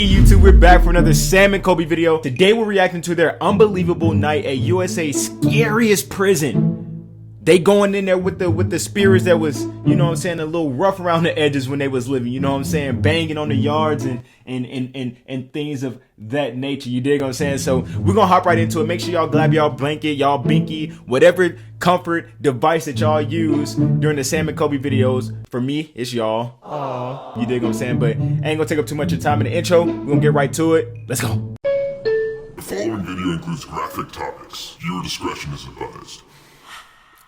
YouTube, we're back for another Sam and Colby video. Today we're reacting to their unbelievable night at USA's scariest prison. They going in there with the spirits that was, you know what I'm saying, a little rough around the edges when they was living, you know what I'm saying, banging on the yards and things of that nature, you dig what I'm saying? So we're gonna hop right into it. Make sure y'all grab y'all blanket, y'all binky, whatever comfort device that y'all use during the Sam and Colby videos. For me, it's y'all. Aww. You dig what I'm saying? But ain't gonna take up too much of your time in the intro. We're gonna get right to it. Let's go. The following video includes graphic topics. Viewer discretion is advised.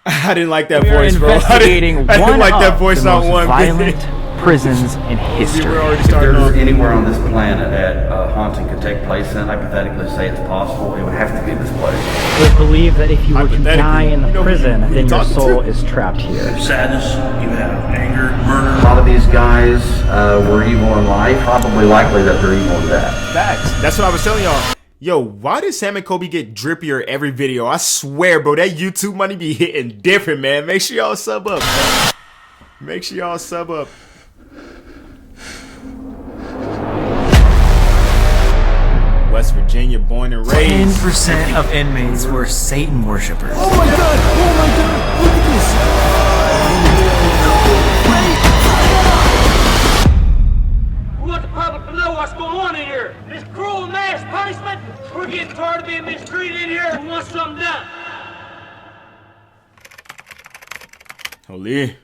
I didn't like that we voice, bro. I didn't like that voice on one violent prisons in history. If there's anywhere on this planet that haunting could take place in, hypothetically say it's possible, it would have to be this place. They believe that if you were to die in the prison, then your soul is trapped here. Sadness, you have anger, murder. A lot of these guys were evil in life, probably likely that they're evil in death. Facts. That's what I was telling y'all. Yo, why does Sam and Colby get drippier every video? I swear, bro, that YouTube money be hitting different, man. Make sure y'all sub up, man. Make sure y'all sub up. West Virginia, born and raised. 10% of inmates were Satan worshippers. Oh my god! Oh my god! Look at this! We want the public to know what's going on in here. This cruel mass punishment. We're getting tired of being mistreated in here. We want something done. Holy.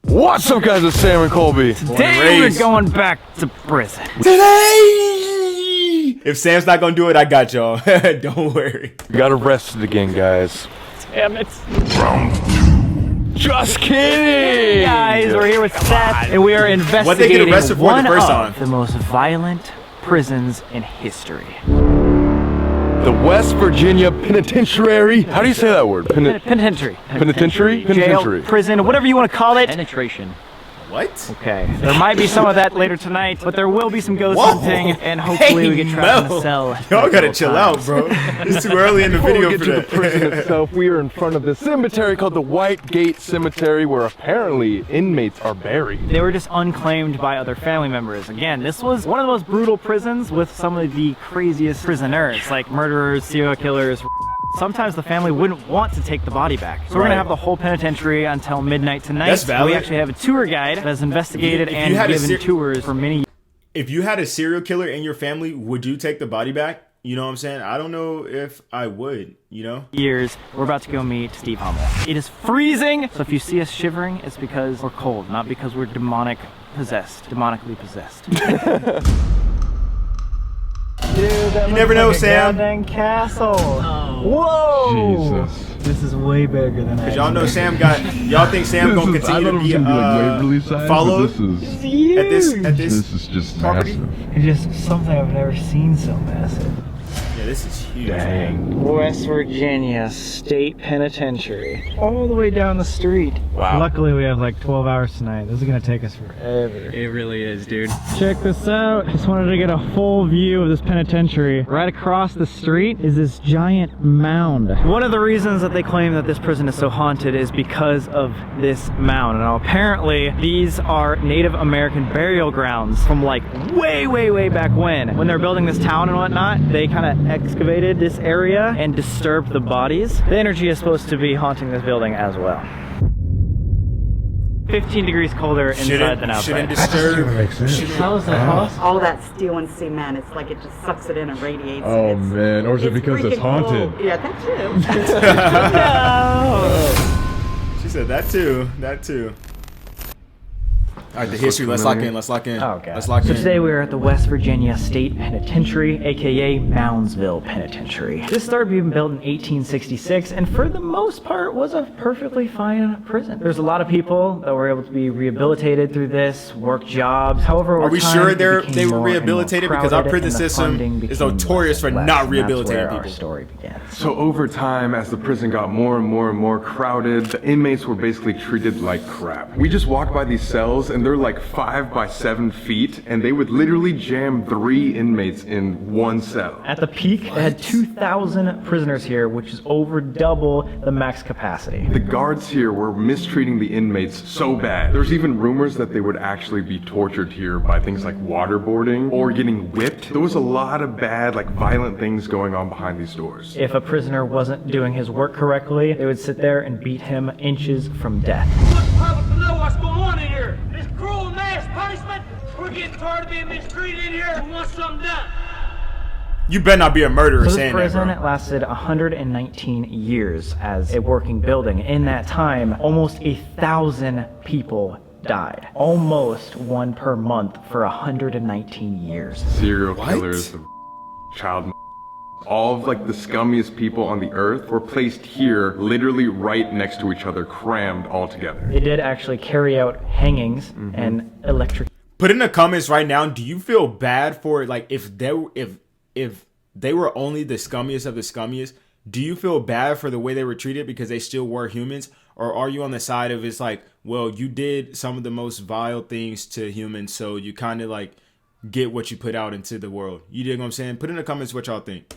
What's up, guys? It's Sam and Colby. Today we're going back to prison. Today! If Sam's not gonna do it, I got y'all. Don't worry. We got arrested again, guys. Damn it. Round 2. Just kidding! Hey guys, we're here with Seth, and we are investigating What they get arrested for one the first of time? the most violent prisons in history. The West Virginia Penitentiary. How do you say that word? Penitentiary. Penitentiary? Jail, Penitentiary. prison, whatever you want to call it. Penetration. What? Okay, there might be some of that later tonight, but there will be some ghost hunting, and hopefully we get trapped in a cell. Y'all gotta chill out, bro. It's too early in the video for that. The prison itself, we are in front of the cemetery called the White Gate Cemetery, where apparently inmates are buried. They were just unclaimed by other family members. Again, this was one of the most brutal prisons with some of the craziest prisoners, like murderers, serial killers. Sometimes the family wouldn't want to take the body back. So we're gonna have the whole penitentiary until midnight tonight. That's valid. We actually have a tour guide that has investigated and given tours for many years. If you had a serial killer in your family, would you take the body back? You know what I'm saying? I don't know if I would, you know? We're about to go meet Steve Hummel. It is freezing, so if you see us shivering, it's because we're cold, not because we're demonically possessed. Dude, that you never know, Sam. Goddamn castle. Oh. Whoa! Jesus. This is way bigger than I. Cause y'all know Sam got. Y'all think Sam gonna continue to be followed This is huge. at this This is just property? massive. It's just something I've never seen so massive. Yeah, this is huge. Dang. West Virginia State Penitentiary. All the way down the street. Wow. Luckily we have like 12 hours tonight. This is gonna take us forever. It really is, dude. Check this out. Just wanted to get a full view of this penitentiary. Right across the street is this giant mound. One of the reasons that they claim that this prison is so haunted is because of this mound. Now apparently these are Native American burial grounds from like way back when they're building this town and whatnot. They kind of excavated this area and disturbed the bodies. The energy is supposed to be haunting this building as well. 15 degrees colder inside than outside. How is that possible? All that steel and cement, it's like it just sucks it in and radiates. Oh man, or is it because it's haunted? Cool. Yeah, that too. She said that too. That too. All right, the history. Let's lock in. Let's lock in. Okay. Let's lock in. So today we're at the West Virginia State Penitentiary, aka Moundsville Penitentiary. This started being built in 1866, and for the most part was a perfectly fine prison. There's a lot of people that were able to be rehabilitated through this, work jobs. However, are we sure they were rehabilitated? Because our prison system is notorious for not rehabilitating people. Our story begins. So over time, as the prison got more and more crowded, the inmates were basically treated like crap. We just walked by these cells, and they're like 5 by 7 feet, and they would literally jam 3 inmates in one cell. At the peak, they had 2,000 prisoners here, which is over double the max capacity. The guards here were mistreating the inmates so bad. There's even rumors that they would actually be tortured here by things like waterboarding or getting whipped. There was a lot of bad, like violent things going on behind these doors. If a prisoner wasn't doing his work correctly, they would sit there and beat him inches from death. I want the public to know what's going on in here. This cruel mass punishment. We're getting tired of being mistreated in here. We want something done. You better not be a murderer So this saying prison that, bro. lasted 119 years as a working building. In that time, almost 1,000 people died. Almost one per month for 119 years. Serial killers, child, all of like the scummiest people on the earth were placed here, literally right next to each other, crammed all together. They did actually carry out hangings and electric. Put in the comments right now, do you feel bad for it? Like if they were only the scummiest of the scummiest, do you feel bad for the way they were treated because they still were humans? Or are you on the side of it's like, well, you did some of the most vile things to humans, so you kind of like get what you put out into the world? You dig what I'm saying? Put in the comments what y'all think.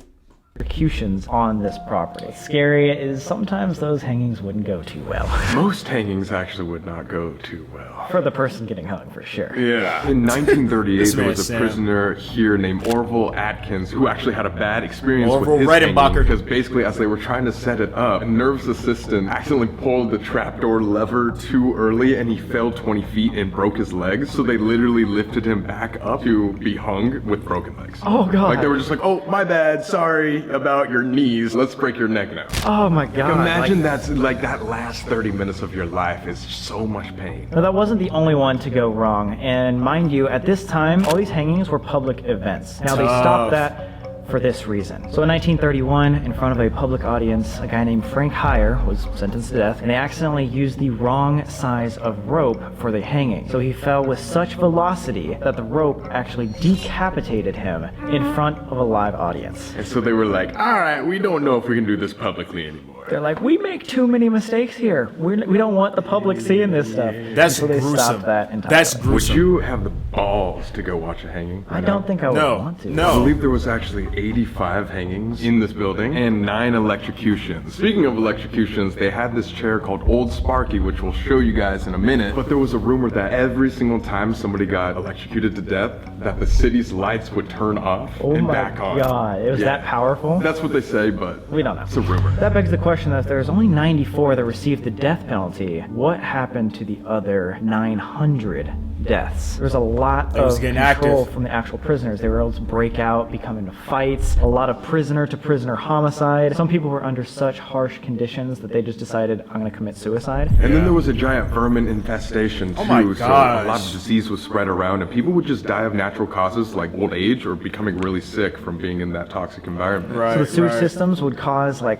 Executions on this property. What's scary is sometimes those hangings wouldn't go too well. Most hangings actually would not go too well. For the person getting hung, for sure. Yeah. In 1938, This there man was a Sam. prisoner here named Orville Atkins who actually had a bad experience Orville with his hanging Redenbacher. because basically as they were trying to set it up, a nerves assistant accidentally pulled the trapdoor lever too early and he fell 20 feet and broke his legs. So they literally lifted him back up to be hung with broken legs. Oh, God. Like they were just like, oh, my bad, sorry about your knees. Let's break your neck now. Oh my God. Imagine that's like that last 30 minutes of your life is so much pain. Now, that wasn't the only one to go wrong, and mind you, at this time, all these hangings were public events. Now, they stopped that for this reason. So in 1931, in front of a public audience, a guy named Frank Heyer was sentenced to death, and they accidentally used the wrong size of rope for the hanging. So he fell with such velocity that the rope actually decapitated him in front of a live audience. And so they were like, all right, we don't know if we can do this publicly anymore. They're like, we make too many mistakes here. We don't want the public seeing this stuff. That's so they gruesome. stopped that entirely. That's gruesome. Would you have the balls to go watch a hanging? I don't think I would want to. I No. believe there was actually 85 hangings in this building and 9 electrocutions. Speaking of electrocutions, they had this chair called Old Sparky, which we'll show you guys in a minute. But there was a rumor that every single time somebody got electrocuted to death, that the city's lights would turn off and back on. Oh my God, it was that powerful? That's what they say, but We don't know. it's a rumor. That begs the question that if there's only 94 that received the death penalty, what happened to the other 900 deaths? There was a lot was of getting control active. from the actual prisoners. They were able to break out, become into fights, a lot of prisoner-to-prisoner homicide. Some people were under such harsh conditions that they just decided, I'm going to commit suicide. And then there was a giant vermin infestation too, Oh my so a gosh. lot of disease was spread around and people would just die of natural causes like old age or becoming really sick from being in that toxic environment. Right. So the sewage systems would cause, like,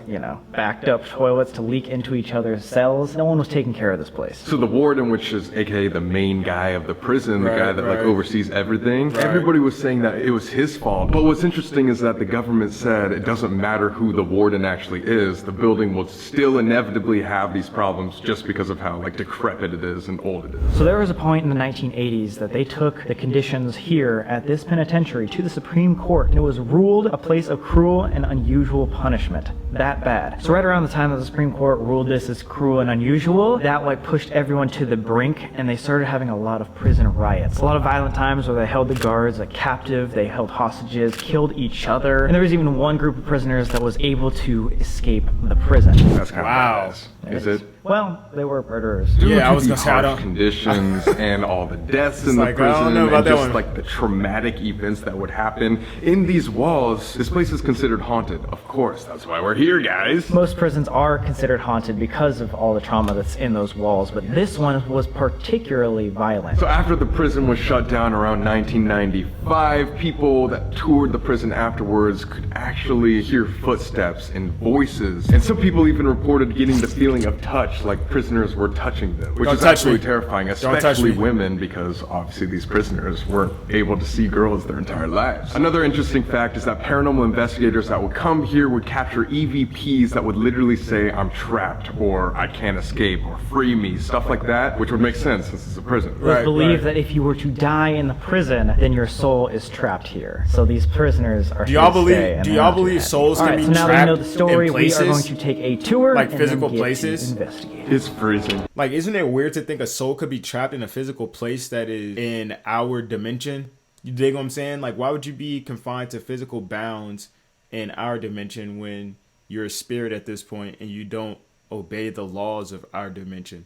backed up toilets to leak into each other's cells. No one was taking care of this place. So the warden, which is aka the main guy of the prison, the guy that like oversees everything, everybody was saying that it was his fault. But what's interesting is that the government said it doesn't matter who the warden actually is, the building will still inevitably have these problems just because of how like decrepit it is and old it is. So there was a point in the 1980s that they took the conditions here at this penitentiary to the Supreme Court, and it was ruled a place of cruel and unusual punishment. That bad. So right around the time that the Supreme Court ruled this as cruel and unusual, that like pushed everyone to the brink, and they started having a lot of prison riots. A lot of violent times where they held the guards like captive, they held hostages, killed each other, and there was even one group of prisoners that was able to escape the prison. That's kind of badass. Is it? Well, they were murderers. Due Yeah, I to was the gonna say, I harsh don't- conditions and all the deaths in the like, I don't prison know about and that just one. like the traumatic events that would happen in these walls, this place is considered haunted. Of course, that's why we're here, guys. Most prisons are considered haunted because of all the trauma that's in those walls, but this one was particularly violent. So after the prison was shut down around 1995, people that toured the prison afterwards could actually hear footsteps and voices. And some people even reported getting the feeling feeling of touch, like prisoners were touching them, which Don't is touch absolutely me. terrifying, Don't touch especially me. women, because obviously these prisoners weren't able to see girls their entire lives. Another interesting fact is that paranormal investigators that would come here would capture EVPs that would literally say, "I'm trapped," or "I can't escape," or "free me," stuff like that, which would make sense since it's a prison. It was believed that if you were to die in the prison, then your soul is trapped here. So these prisoners are. Do y'all believe souls can be so now trapped that we know the story, in we are going places? to take a tour, Like and physical then get places? to investigate. It's prison. Like, isn't it weird to think a soul could be trapped in a physical place that is in our dimension? You dig what I'm saying? Like, why would you be confined to physical bounds in our dimension when you're a spirit at this point and you don't obey the laws of our dimension?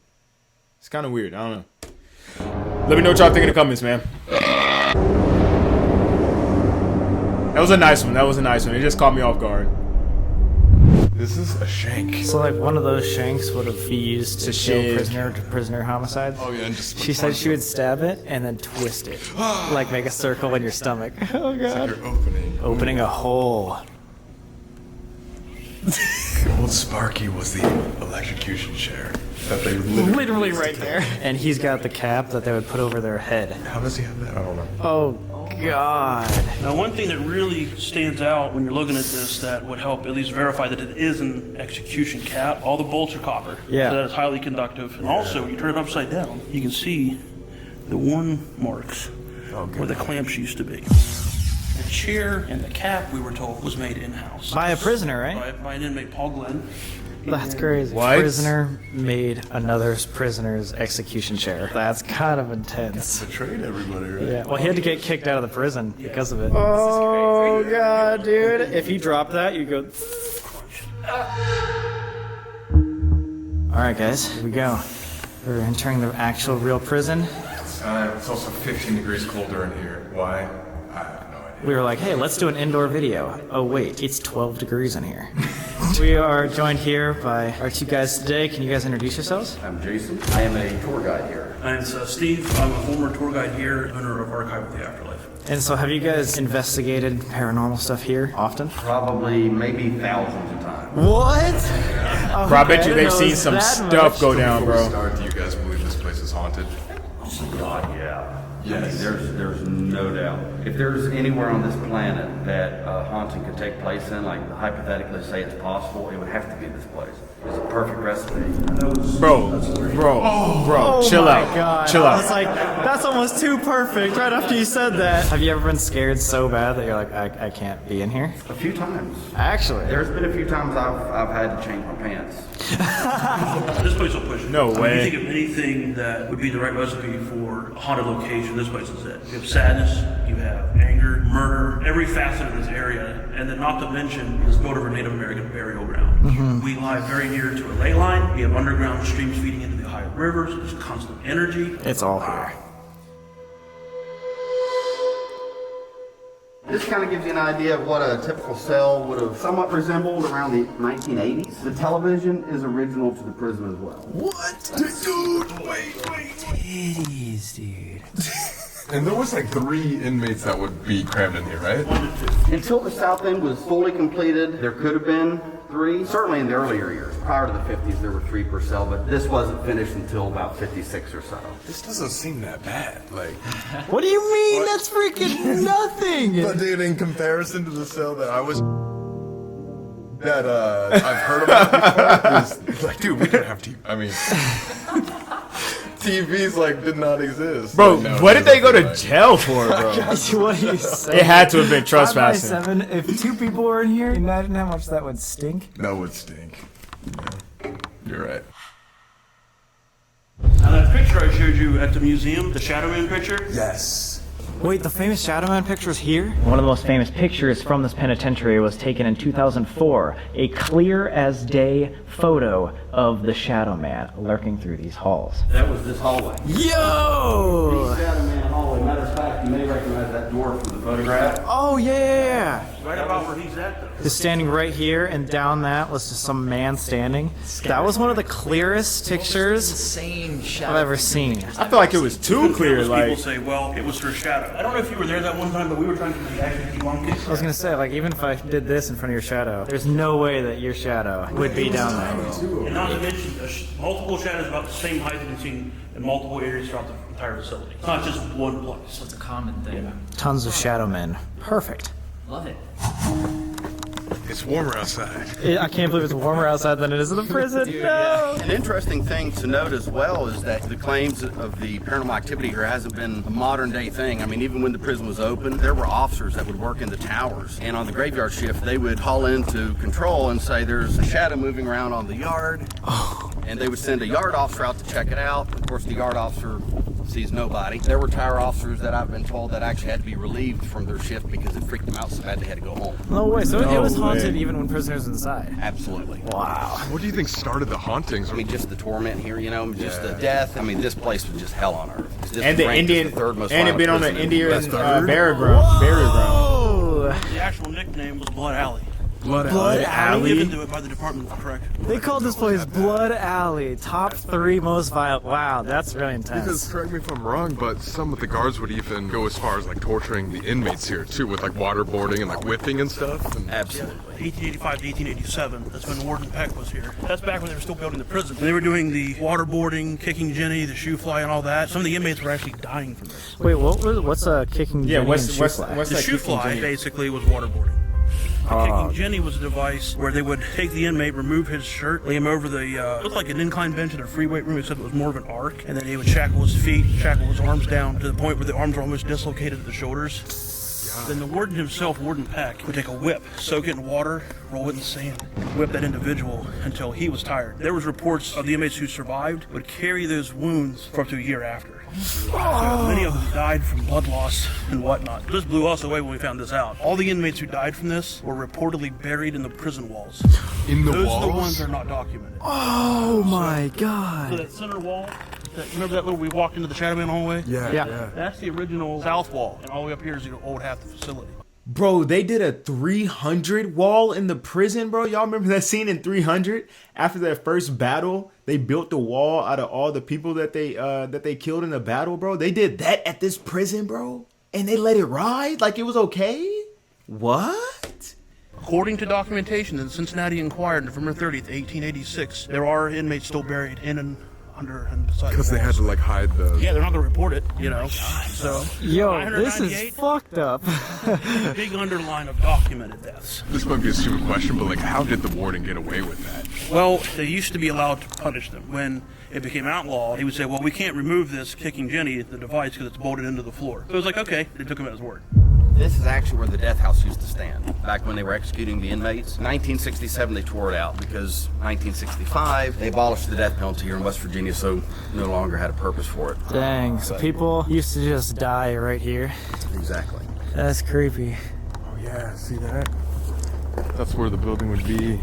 It's kind of weird. I don't know. Let me know what y'all think in the comments, man. That was a nice one. That was a nice one. It just caught me off guard. This is a shank. So like one of those shanks would have been used to show prisoner homicides. Oh yeah, and just She said she would stab it and then twist it, like make a circle in your stomach. Oh god! you're opening A hole. Old Sparky was the electrocution chair that they Literally right there. And he's got the cap that they would put over their head. How does he have that? I don't know. Oh god. Now, one thing that really stands out when you're looking at this that would help at least verify that it is an execution cap, all the bolts are copper. Yeah. So that is highly conductive. And also, when you turn it upside down, you can see the worn marks where the clamps used to be. The chair and the cap, we were told, was made in-house. By a prisoner, right? By an inmate, Paul Glenn. That's crazy. What? Prisoner made another prisoner's execution chair. That's kind of intense. Betrayed everybody, right? Yeah. Well, he had to get kicked out of the prison because of it. Oh god, dude! If he dropped that, you go. All right, guys, here we go. We're entering the actual real prison. It's also 15 degrees colder in here. Why? I have no idea. We were like, hey, let's do an indoor video. Oh wait, it's 12 degrees in here. We are joined here by our two guys today. Can you guys introduce yourselves? I'm Jason. I am a tour guide here. And Steve, I'm a former tour guide here, owner of Archive of the Afterlife. And so have you guys investigated paranormal stuff here often? Probably, maybe thousands of times. What? Bro, I bet you they've seen some stuff go down, bro. Do you guys believe this place is haunted? God, yeah. Yes. I mean, there's no doubt. If there's anywhere on this planet that haunting could take place in, like hypothetically say it's possible, it would have to be this place. It's a perfect recipe. Bro, chill out. God. Chill I was out. like, that's almost too perfect right after you said that. Have you ever been scared so bad that you're like, I can't be in here? A few times. Actually. There's been a few times I've had to change my pants. This place will push it. No I mean, way. you think of anything that would be the right recipe for a haunted location, this place is it. You have sadness, you have anger, murder, every facet of this area, and then not to mention it's built over Native American burial ground. We lie very near to a ley line. We have underground streams feeding into the Ohio River, so there's constant energy. It's all here. This kind of gives you an idea of what a typical cell would have somewhat resembled around the 1980s. The television is original to the prison as well. What? Dude, wait. Titties, dude. And there was like 3 inmates that would be crammed in here, right? Until the south end was fully completed, there could have been 3. Certainly in the earlier years. Prior to the 50s, there were 3 per cell, but this wasn't finished until about 56 or so. This doesn't seem that bad. Like, What do you mean? That's freaking nothing. but dude, in comparison to the cell that I was, that I've heard about before, is like, dude, we didn't have TV. I mean, TVs like did not exist. Bro, Like, no, what did they go to like- jail for, bro? What are you saying? It had to have been trespassing. 5x7. If 2 people were in here, imagine how much that would stink. That would stink. Yeah. You're right. Now that picture I showed you at the museum, the Shadow Man picture, Yes. Wait, the famous Shadow Man picture's here? One of the most famous pictures from this penitentiary was taken in 2004. A clear as day photo of the Shadow Man lurking through these halls. That was this hallway. Yo! Shadow Man hallway. Matter of fact, you may recognize that door from the photograph. Oh Oh, yeah. Right about where he's at, though. Just standing right here, and down that was just some man standing. That was one of the clearest pictures I've ever seen. I feel like it was too clear. People Like, say, well, it was her shadow. I don't know if you were there that one time, but we were trying to actually debunk it. I was gonna say, like, even if I did this in front of your shadow, there's no way that your shadow would be down there. And not to mention, multiple shadows about the same height that we've seen in multiple areas throughout the entire facility. It's not just one place. It's a common thing. Tons of shadow men. Perfect. Love it. It's warmer outside. I can't believe it's warmer outside than it is in the prison. No. An interesting thing to note as well is that the claims of the paranormal activity here hasn't been a modern day thing. I mean, even when the prison was open, there were officers that would work in the towers. And on the graveyard shift, they would call into control and say there's a shadow moving around on the yard. And they would send a yard officer out to check it out. Of course, the yard officer sees nobody. There were tower officers that I've been told that actually had to be relieved from their shift because it freaked them out so bad they had to go home. No way. So it was haunted even when prisoners were inside. Absolutely. Wow. What do you think started the hauntings? I mean, just the torment here, you know, just the death. I mean, this place was just hell on earth. This and the ranked as Indian, the third most and it violent been on the prison in Indian West Virginia. burial ground. Oh. The actual nickname was Blood Alley. Blood Alley? Given to it by the Department of Corrections. They called this place Blood Alley. Top 3 most violent. Wow, that's really intense. Because, correct me if I'm wrong, but some of the guards would even go as far as like torturing the inmates here too, with like waterboarding and like whipping and stuff. And Absolutely. 1885 to 1887. That's when Warden Peck was here. That's back when they were still building the prison. When they were doing the waterboarding, kicking Jenny, the shoe fly, and all that. Some of the inmates were actually dying from this. Wait, what's a kicking Jenny and shoe fly? The shoe fly basically was waterboarding. Kicking Jenny was a device where they would take the inmate, remove his shirt, lay him over the, looked like an incline bench in a free weight room, except it was more of an arc, and then they would shackle his feet, shackle his arms down to the point where the arms were almost dislocated at the shoulders. Then the warden himself, Warden Peck, would take a whip, soak it in water, roll it in sand, whip that individual until he was tired. There was reports of the inmates who survived would carry those wounds for up to a year after. Many of them died from blood loss and whatnot. This blew us away when we found this out. All the inmates who died from this were reportedly buried in the prison walls. In the Those walls? are the ones that are not documented. Oh my God. So that center wall, remember that little, we walked into the Shadow Man hallway? Yeah. That's the original south wall, and all the way up here is the old half of the facility. Bro, they did a 300 wall in the prison, bro. Y'all remember that scene in 300? After that first battle, they built the wall out of all the people that they killed in the battle, bro. They did that at this prison, bro. And they let it ride like it was okay? What? According to documentation in the Cincinnati Enquirer, November 30th, 1886, there are inmates still buried in and under and beside. because they had to like hide the. Yeah, they're not gonna report it, you know. So, Yo, this is fucked up. big underline of documented deaths. This might be a stupid question, but like, how did the warden get away with that? Well, they used to be allowed to punish them. When it became outlaw, he would say, well, we can't remove this kicking Jenny, the device, because it's bolted into the floor. So it was like, okay, they took him at his word. This is actually where the death house used to stand back when they were executing the inmates. 1967, they tore it out because 1965, they abolished the death penalty here in West Virginia, so no longer had a purpose for it. Dang, so people used to just die right here. Exactly. That's creepy. Oh yeah, see that? That's where the building would be.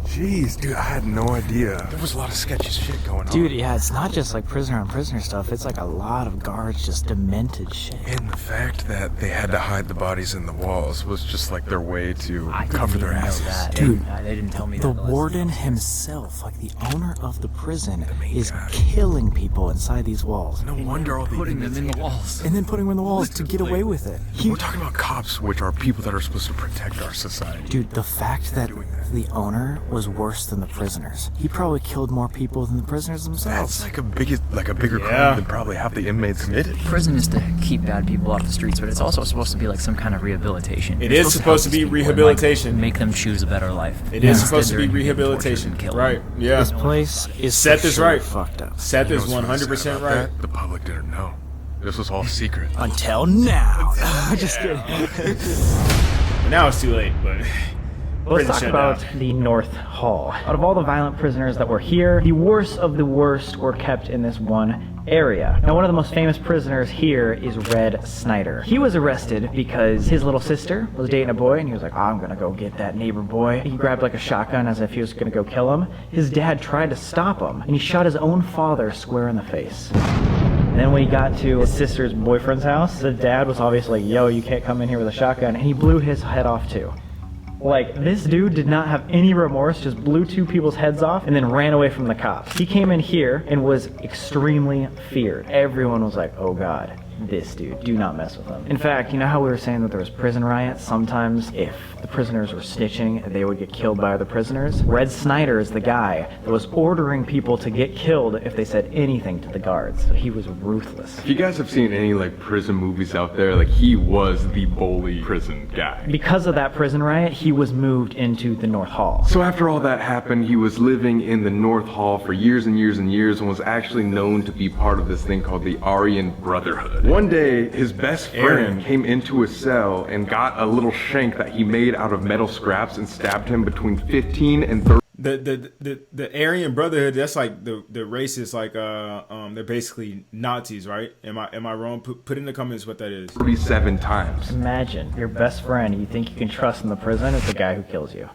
Jeez, dude, I had no idea. There was a lot of sketchy shit going on. Dude, yeah, it's not just like prisoner on prisoner stuff. It's like a lot of guards just demented shit. And the fact that they had to hide the bodies in the walls was just like their way to cover their asses. Dude, They didn't tell me the that. warden himself, like the owner of the prison, is killing people inside these walls. No wonder all the Putting them inmates in the walls. And then putting them in the walls to get away with it. We're talking about cops, which are people that are supposed to protect our society. Dude, the fact that the owner was worse than the prisoners. He probably killed more people than the prisoners themselves. That's like a bigger crime than probably half the inmates committed. Prison is to keep bad people off the streets, but it's also supposed to be like some kind of rehabilitation. It is supposed to be rehabilitation. Make them choose a better life. It is supposed to be rehabilitation. Right, yeah. This place is Seth is right. fucked up. Seth is You know what's really sad 100% about right. that? The public didn't know. This was all secret. Until now. Just kidding. Now it's too late, but Let's prison talk shut about down. the North Hall. Out of all the violent prisoners that were here, the worst of the worst were kept in this one area. Now, one of the most famous prisoners here is Red Snyder. He was arrested because his little sister was dating a boy, and he was like, I'm gonna go get that neighbor boy. He grabbed like a shotgun as if he was gonna go kill him. His dad tried to stop him, and he shot his own father square in the face. Then when he got to his sister's boyfriend's house, the dad was obviously like, yo, you can't come in here with a shotgun, and he blew his head off too. Like, this dude did not have any remorse, just blew 2 people's heads off and then ran away from the cops. He came in here and was extremely feared. Everyone was like, oh God, this dude, do not mess with him. In fact, you know how we were saying that there was prison riots? Sometimes if the prisoners were snitching, they would get killed by other prisoners. Red Snyder is the guy that was ordering people to get killed if they said anything to the guards. So he was ruthless. If you guys have seen any like prison movies out there, like he was the bully prison guy. Because of that prison riot, he was moved into the North Hall. So after all that happened, he was living in the North Hall for years and years and years and was actually known to be part of this thing called the Aryan Brotherhood. One day, his best friend came into his cell and got a little shank that he made out of metal scraps and stabbed him between 15 and 30. The Aryan Brotherhood, that's like the racists, like they're basically Nazis, right? Am I wrong? Put in the comments what that is. 37 times. Imagine your best friend you think you can trust in the prison is the guy who kills you.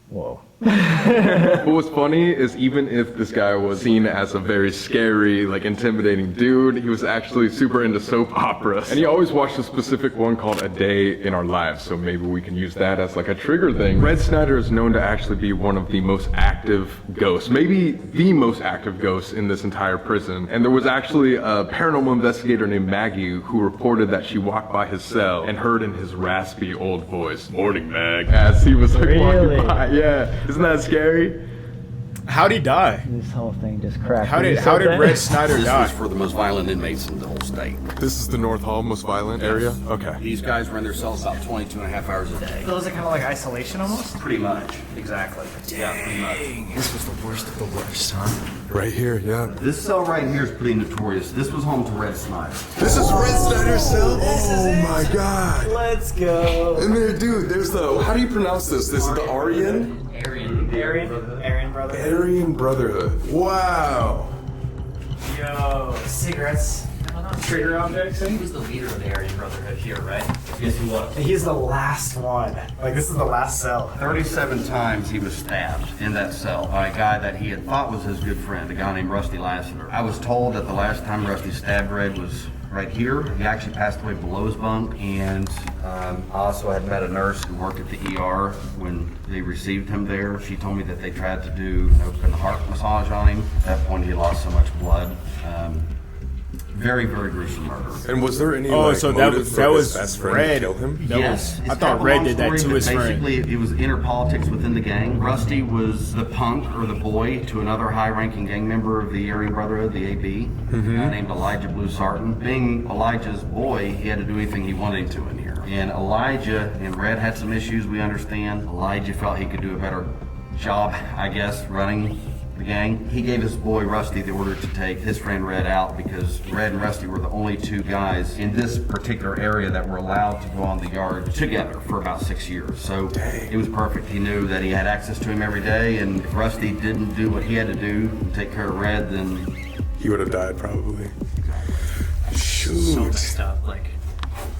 Whoa. What was funny is even if this guy was seen as a very scary, like intimidating dude, he was actually super into soap operas. And he always watched a specific one called A Day in Our Lives, so maybe we can use that as like a trigger thing. Red Snyder is known to actually be one of the most active ghosts, maybe the most active ghost in this entire prison. And there was actually a paranormal investigator named Maggie who reported that she walked by his cell and heard in his raspy old voice, "Morning, Mag," as he was like walking by. Yeah. Isn't that scary? How'd he die? This whole thing just cracked. How did Red Snyder die? This was for the most violent inmates in the whole state. This is the North Hall, most violent area? Okay. These guys were in their cells about 22 and a half hours a day. So is it kind of like isolation almost? Pretty much. Exactly. Yeah, pretty much. This was the worst of the worst, huh? Right here, yeah. This cell right here is pretty notorious. This was home to Red Snyder. This is Red Snyder's cell? Oh my God. Let's go. And there, dude, there's the, how do you pronounce this? This is the Aryan? Aryan Brotherhood. Aryan Brotherhood. Wow. Yo, cigarettes. Trigger objects. He was the leader of the Aryan Brotherhood here, right? Yes, he was. He's the last one. Like, this is the last cell. 37 times he was stabbed in that cell by a guy that he had thought was his good friend, a guy named Rusty Lassiter. I was told that the last time Rusty stabbed Red was right here. He actually passed away below his bunk, and I also had met a nurse who worked at the ER when they received him there. She told me that they tried to do an open heart massage on him. At that point, he lost so much blood. Very, very gruesome murder. And was there any so that was Red. Kill him? Yes. I thought Red did that to his friend. Basically, it was inner politics within the gang. Rusty was the punk or the boy to another high-ranking gang member of the Aryan Brotherhood, the AB, a guy named Elijah Blue Sarton. Being Elijah's boy, he had to do anything he wanted to in here. And Elijah and Red had some issues, we understand. Elijah felt he could do a better job, I guess, running the gang. He gave his boy Rusty the order to take his friend Red out because Red and Rusty were the only 2 guys in this particular area that were allowed to go on the yard together for about 6 years. So it was perfect. He knew that he had access to him every day, and if Rusty didn't do what he had to do and take care of Red, then he would have died probably. Shoot. So messed up, like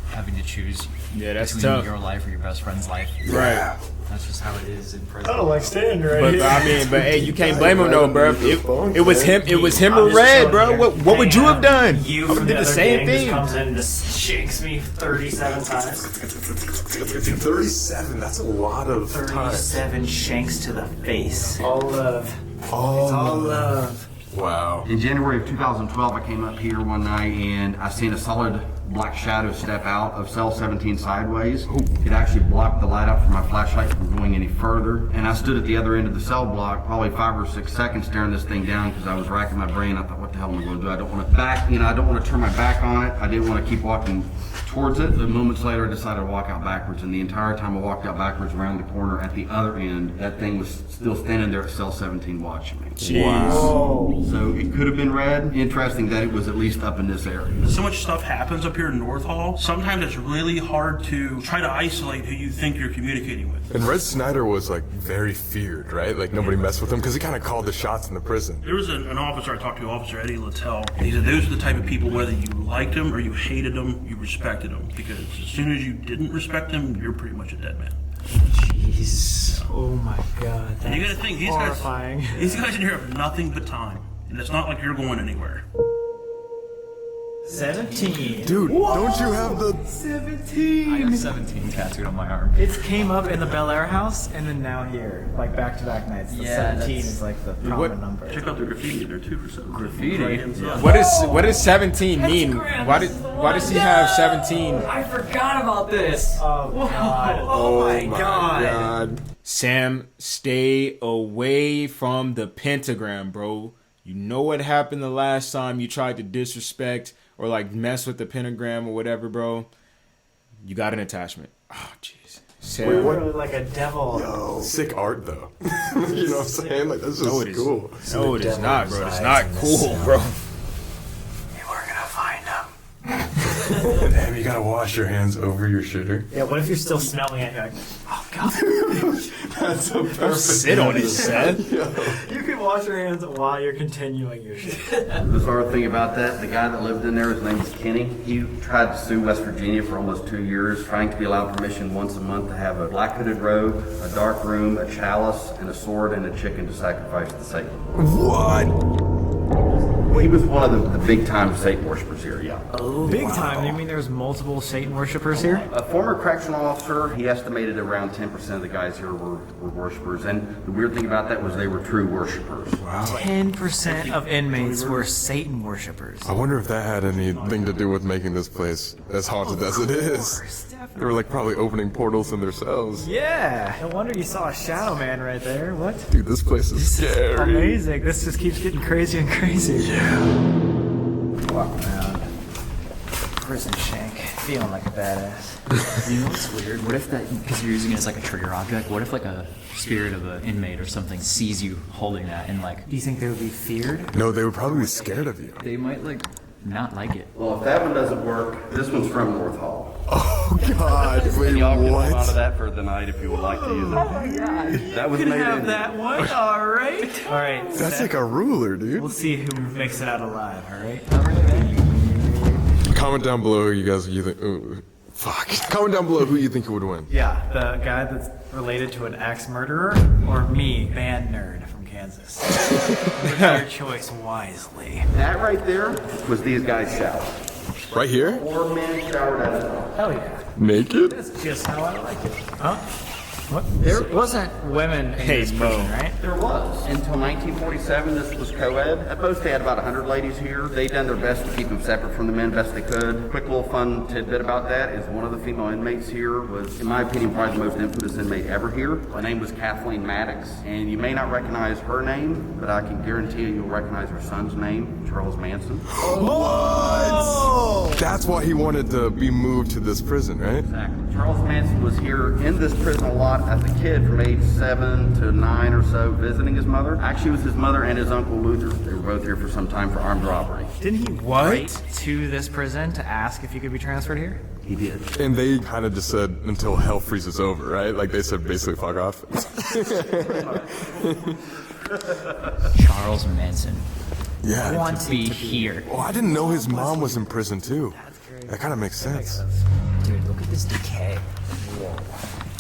having to choose that's between tough. your life or your best friend's life. Right. That's just how it is in prison. I don't like staying right here. I mean, but hey, you can't blame him though, bro. It was him. It was him or Red, bro. What would you have done? You I would have did the same thing. Just comes in and just shanks me 37 times. 37. That's a lot of 37 shanks to the face. All love. It's all love. Wow. in January of 2012, I came up here one night and I seen a solid black shadow step out of cell 17 sideways. It actually blocked the light out from my flashlight from going any further. And I stood at the other end of the cell block probably 5 or 6 seconds staring this thing down because I was racking my brain. I thought, what the hell am I going to do? I don't want to I don't want to turn my back on it. I didn't want to keep walking towards it. But moments later, I decided to walk out backwards. And the entire time I walked out backwards around the corner at the other end, that thing was still standing there at cell 17 watching me. Jeez. Wow. So it could have been red. Interesting that it was at least up in this area. So much stuff happens up here in North Hall. Sometimes it's really hard to try to isolate who you think you're communicating with. And Red Snyder was like very feared, right? Like nobody messed with him because he kind of called the shots in the prison. There was an officer I talked to, Officer Eddie Littell, and he said those are the type of people, whether you liked them or you hated them, you respected them. Because as soon as you didn't respect them, you're pretty much a dead man. Jeez. Oh my God. And you gotta think, these guys in here have nothing but time. And it's not like you're going anywhere. 17. Dude, don't you have the 17? I have 17 tattooed on my arm. It came up in the Bel Air house and then now here, like back-to-back nights. The 17 is like the common number. Check out the graffiti there too for some Graffiti? What does 17 mean? Why does he have 17? I forgot about this. Oh god. Oh my god. Sam, stay away from the pentagram, bro. You know what happened the last time you tried to disrespect or like mess with the pentagram or whatever, bro. You got an attachment. Oh, jeez. Wait, what? Like a devil. Yo, sick art though. You know what I'm saying? Like that's just cool. No, it is not, bro. It's not cool, bro. We're gonna find him. Damn, you gotta wash your hands over your shitter. Yeah, what if you're still smelling it? You're like, oh god. That's a perfect. Sit on it, Seth. You can wash your hands while you're continuing your shit. The bizarre thing about that, the guy that lived in there, his name was Kenny. He tried to sue West Virginia for almost 2 years, trying to be allowed permission once a month to have a black hooded robe, a dark room, a chalice, and a sword and a chicken to sacrifice to Satan. What? He was one of the big time Satan worshippers here, yeah. Oh, big time? You mean there's multiple Satan worshippers here? A former correctional officer, he estimated around 10% of the guys here were worshippers. And the weird thing about that was they were true worshippers. Wow. 10% of inmates were Satan worshippers. I wonder if that had anything to do with making this place as haunted as it is. They were like probably opening portals in their cells. Yeah. No wonder you saw a shadow man right there. What? Dude, this place is scary. Amazing. This just keeps getting crazier and crazier. Yeah. Walk around. Prison shank. Feeling like a badass. You know what's weird? What if that, because you're using it as like a trigger object, what if like a spirit of an inmate or something sees you holding that and like... Do you think they would be feared? No, they would probably be scared of you. They might like not like it. Well, if that one doesn't work, this one's from North Hall. Oh God! Wait, Y'all can hold on to what? that for the night if you would like to use it. Oh my God! That was made in. That one? Alright. Alright. That's like a ruler, dude. We'll see who makes it out alive, alright? Comment down below who you guys think. Fuck. Comment down below who you think would win. Yeah, the guy that's related to an axe murderer, or me, band nerd from Kansas. Make your choice wisely. That right there was these guys' shower. Right here? 4 men showered at a time. Hell yeah. Naked? That's just how I like it. Huh? What? There wasn't women in this prison, right? There was. Until 1947, this was co-ed. At most, they had about 100 ladies here. They done their best to keep them separate from the men best they could. Quick little fun tidbit about that is one of the female inmates here was, in my opinion, probably the most infamous inmate ever here. Her name was Kathleen Maddox, and you may not recognize her name, but I can guarantee you'll recognize her son's name, Charles Manson. What? That's why he wanted to be moved to this prison, right? Exactly. Charles Manson was here in this prison a lot as a kid from age 7 to 9 or so, visiting his mother. Actually, it was his mother and his uncle Luther. They were both here for some time for armed robbery. Didn't he write to this prison to ask if he could be transferred here? He did. And they kind of just said until hell freezes over, right? Like they said basically fuck off. Charles Manson. Yeah. Want to be here. Oh, I didn't know his mom was in prison too. That kind of makes sense. Dude, look at this decay.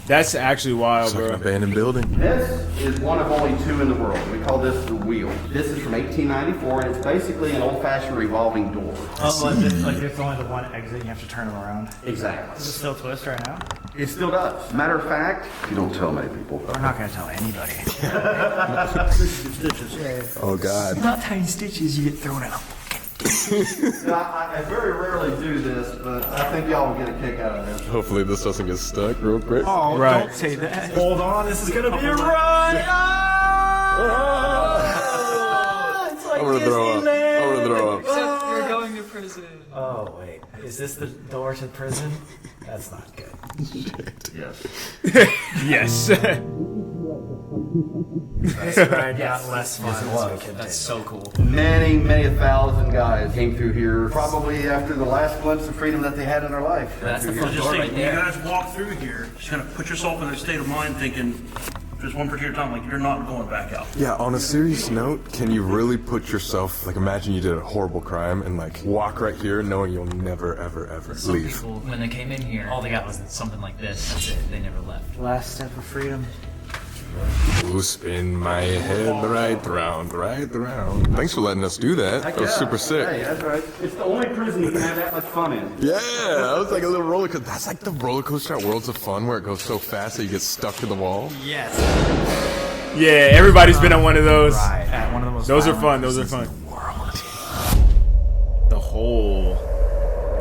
That's actually wild, It's like bro. an abandoned building. This is one of only 2 in the world. We call this the wheel. This is from 1894, and it's basically an old-fashioned revolving door. Oh, like there's only the one exit, you have to turn them around. Exactly. Does it still twist right now? It still does. Matter of fact, you don't tell many people. We're not going to tell anybody. Oh God. Not tiny stitches, you get thrown out. I very rarely do this, but I think y'all will get a kick out of this. Hopefully this doesn't get stuck real quick. Oh, Right. don't say that. Hold on, this is going to be a run. It's like I'm gonna throw up. Disneyland. I'm gonna throw up. Except you're going to prison. Oh, wait. Is this the door to prison? That's not good. Yes. Yes. This ride got less fun. That's so cool. Many, many 1,000 guys came through here, probably after the last glimpse of freedom that they had in their life. That's the So front just door think, right when you there. guys walk through here, just kind of put yourself in a state of mind thinking, just one particular time, like you're not going back out. Yeah, on a serious note, can you really put yourself, like imagine you did a horrible crime and like walk right here knowing you'll never, ever, ever Some leave. people, when they came in here, all they got was something like this. That's it. They never left. Last step of freedom. Ooh, spin my head right round, right round. Thanks for letting us do that. That was super sick. Hey, that's right. It's the only prison you can have that much fun in. Yeah, that was like a little roller coaster. That's like the roller coaster at Worlds of Fun where it goes so fast that you get stuck to the wall. Yes. Yeah, everybody's been on one of those. Right. At one of the most Those are fun. Those are fun. The hole.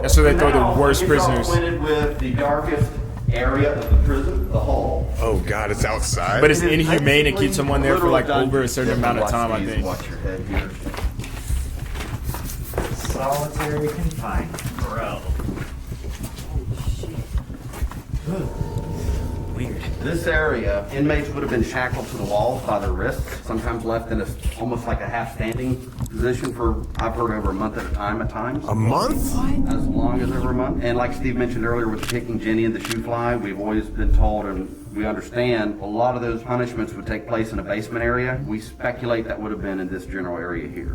That's where they throw the worst prisoners. It's all acquainted with the darkest area of the prison, the hole. Oh God, it's outside. But it's inhumane to keep someone there for like over a certain amount of time, I think. Watch your head here. Solitary confinement, bro. Weird. This area, inmates would have been shackled to the walls by their wrists, sometimes left in almost like a half-standing position for, I've heard, over a month at a time at times. A month? As long as over a month. And like Steve mentioned earlier with the kicking Jenny and the shoe fly, we've always been told and we understand a lot of those punishments would take place in a basement area. We speculate that would have been in this general area here.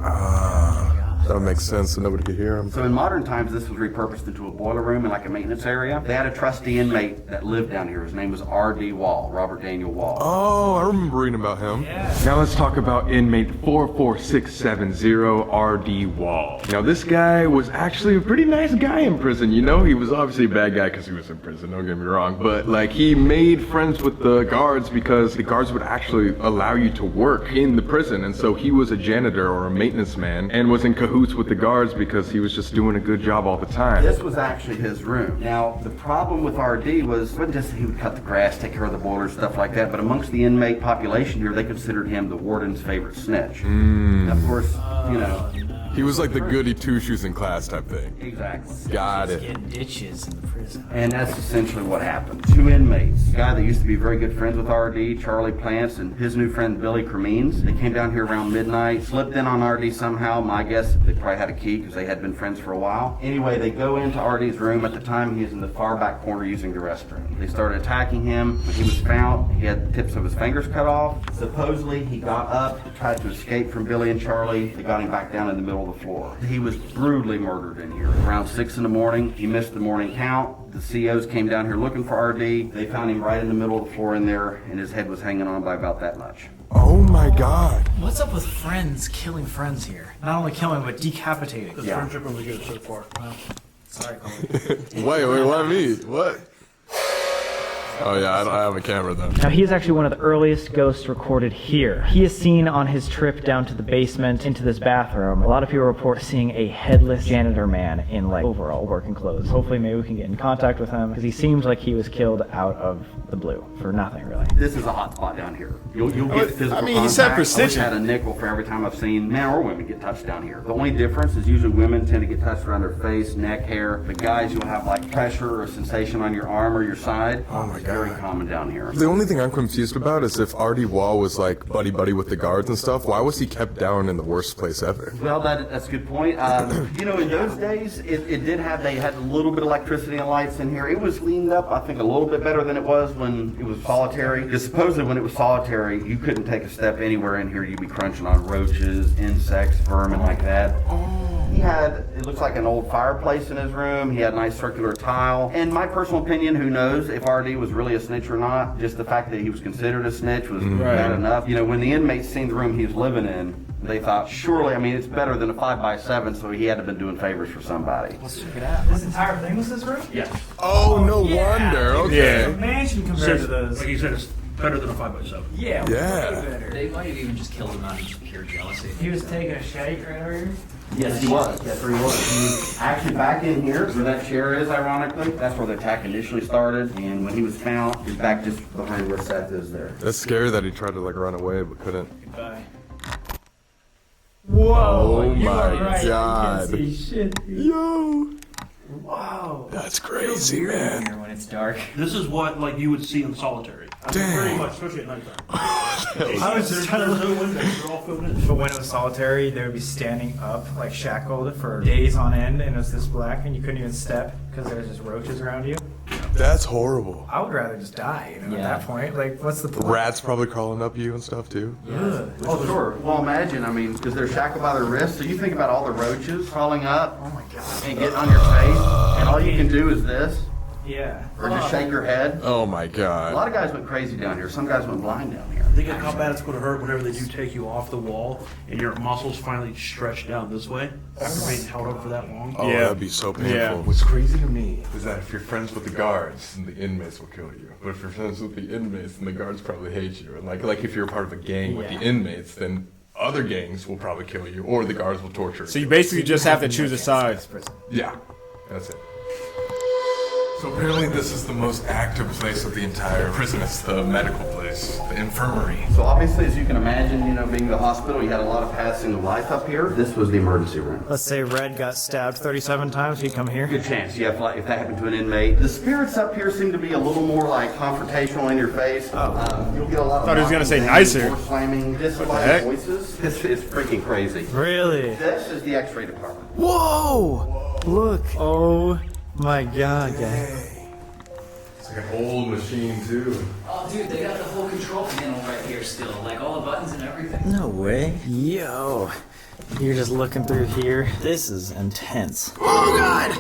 That would make sense so nobody could hear him. So in modern times, this was repurposed into a boiler room and like a maintenance area. They had a trusty inmate that lived down here. His name was R.D. Wall, Robert Daniel Wall. Oh, I remember reading about him. Yeah. Now let's talk about inmate 44670, R.D. Wall. Now this guy was actually a pretty nice guy in prison, you know? He was obviously a bad guy because he was in prison, don't get me wrong. But like he made friends with the guards because the guards would actually allow you to work in the prison. And so he was a janitor or a maintenance man and was in cahoots with the guards because he was just doing a good job all the time. This was actually his room. Now, the problem with RD was, it wasn't just that he would cut the grass, take care of the boilers, stuff like that, but amongst the inmate population here, they considered him the warden's favorite snitch. And of course, you know. He was like the goody two-shoes in class type thing. Exactly. Got it. Getting ditches in the prison. And that's essentially what happened. Two inmates, a guy that used to be very good friends with RD, Charlie Plants, and his new friend Billy Cremines. They came down here around midnight, slipped in on RD somehow. My guess, they probably had a key because they had been friends for a while. Anyway, they go into RD's room. At the time, he was in the far back corner using the restroom. They started attacking him. When he was found, he had the tips of his fingers cut off. Supposedly, he got up, tried to escape from Billy and Charlie. They got him back down in the middle of the floor. He was brutally murdered in here. Around 6 in the morning, he missed the morning count. The COs came down here looking for RD. They found him right in the middle of the floor in there, and his head was hanging on by about that much. Oh my God. What's up with friends killing friends here? Not only killing, but decapitating. This friendship only goes so far. Well, sorry, Colby. Wait, why me? What? Oh yeah, I don't have a camera though. Now he is actually one of the earliest ghosts recorded here. He is seen on his trip down to the basement into this bathroom. A lot of people report seeing a headless janitor man in like overall working clothes. Hopefully maybe we can get in contact with him because he seems like he was killed out of the blue for nothing really. This is a hot spot down here. You'll get physical I mean, contact. he said I precision. had a nickel for every time I've seen men or women get touched down here. The only difference is usually women tend to get touched around their face, neck, hair. The guys, you'll have like pressure or sensation on your arm or your side. Oh my It's God. very common down here. The only thing I'm confused about is if R.D. Wall was like buddy-buddy with the guards and stuff, why was he kept down in the worst place ever? Well, that's a good point. You know, in those days, they had a little bit of electricity and lights in here. It was cleaned up, I think, a little bit better than it was when it was solitary. Because supposedly when it was solitary, you couldn't take a step anywhere in here. You'd be crunching on roaches, insects, vermin like that. He had, it looks like an old fireplace in his room. He had a nice circular tile. And my personal opinion, who knows if RD was really a snitch or not, just the fact that he was considered a snitch was bad enough. You know, when the inmates seen the room he was living in, they thought, surely, I mean, it's better than a 5x7, so he had to have been doing favors for somebody. Let's check it out. This entire thing was this room? Yeah. Oh, no wonder. Okay. It's a mansion compared to those. Like you said, it's better than a 5x7. Yeah. Yeah. Way better. They might have even just killed him out of just pure jealousy. He was taking a shake right over here? Yes, he was. Yes, he was. He was actually back in here, where that chair is, ironically. That's where the attack initially started. And when he was found, he's back just behind where Seth is there. That's scary that he tried to like run away but couldn't. Goodbye. Whoa! Oh you my are right. God. You can't see shit, dude. Yo. Wow. That's crazy, man. Here when it's dark. This is what like you would see in solitary. I mean, pretty much, especially at nighttime. I was just trying to There's no windows. They're all filled in. But when it was solitary, they would be standing up, like shackled for days on end, and it was this black, and you couldn't even step because there was just roaches around you. That's horrible. I would rather just die, you know, at that point. Like, what's the point? Rats probably crawling up you and stuff too. Yeah. Oh, sure. Well, imagine, I mean, because they're shackled by their wrists, so you think about all the roaches crawling up Oh my god. and getting on your face, and all you can do is this. Yeah. Or just shake your head. Oh my A God. lot of guys went crazy down here. Some guys went blind down here. Think of how bad it's going to hurt whenever they do take you off the wall and your muscles finally stretch down this way after being held up for that long. Oh, Yeah. that'd be so painful. Yeah. What's crazy to me is that if you're friends with the guards, then the inmates will kill you. But if you're friends with the inmates, then the guards probably hate you. And like if you're part of a gang with the inmates, then other gangs will probably kill you, or the guards will torture you. So you basically just have to choose a side. Yeah, that's it. So apparently this is the most active place of the entire prison. It's the medical place, the infirmary. So obviously, as you can imagine, you know, being the hospital, you had a lot of passing of life up here. This was the emergency room. Let's say Red got stabbed 37 times. He'd come here. Good chance, yeah, if that happened to an inmate. The spirits up here seem to be a little more like confrontational in your face. You'll get a lot of Thought he was gonna say knocking, nicer. door slamming, disembodied voices. It's freaking crazy. Really? This is the X-ray department. Whoa! Look. Oh my God, guys. It's like an old machine too. Oh, dude, they got the whole control panel right here still. Like all the buttons and everything. No way. Yo. You're just looking through here. This is intense. Oh God!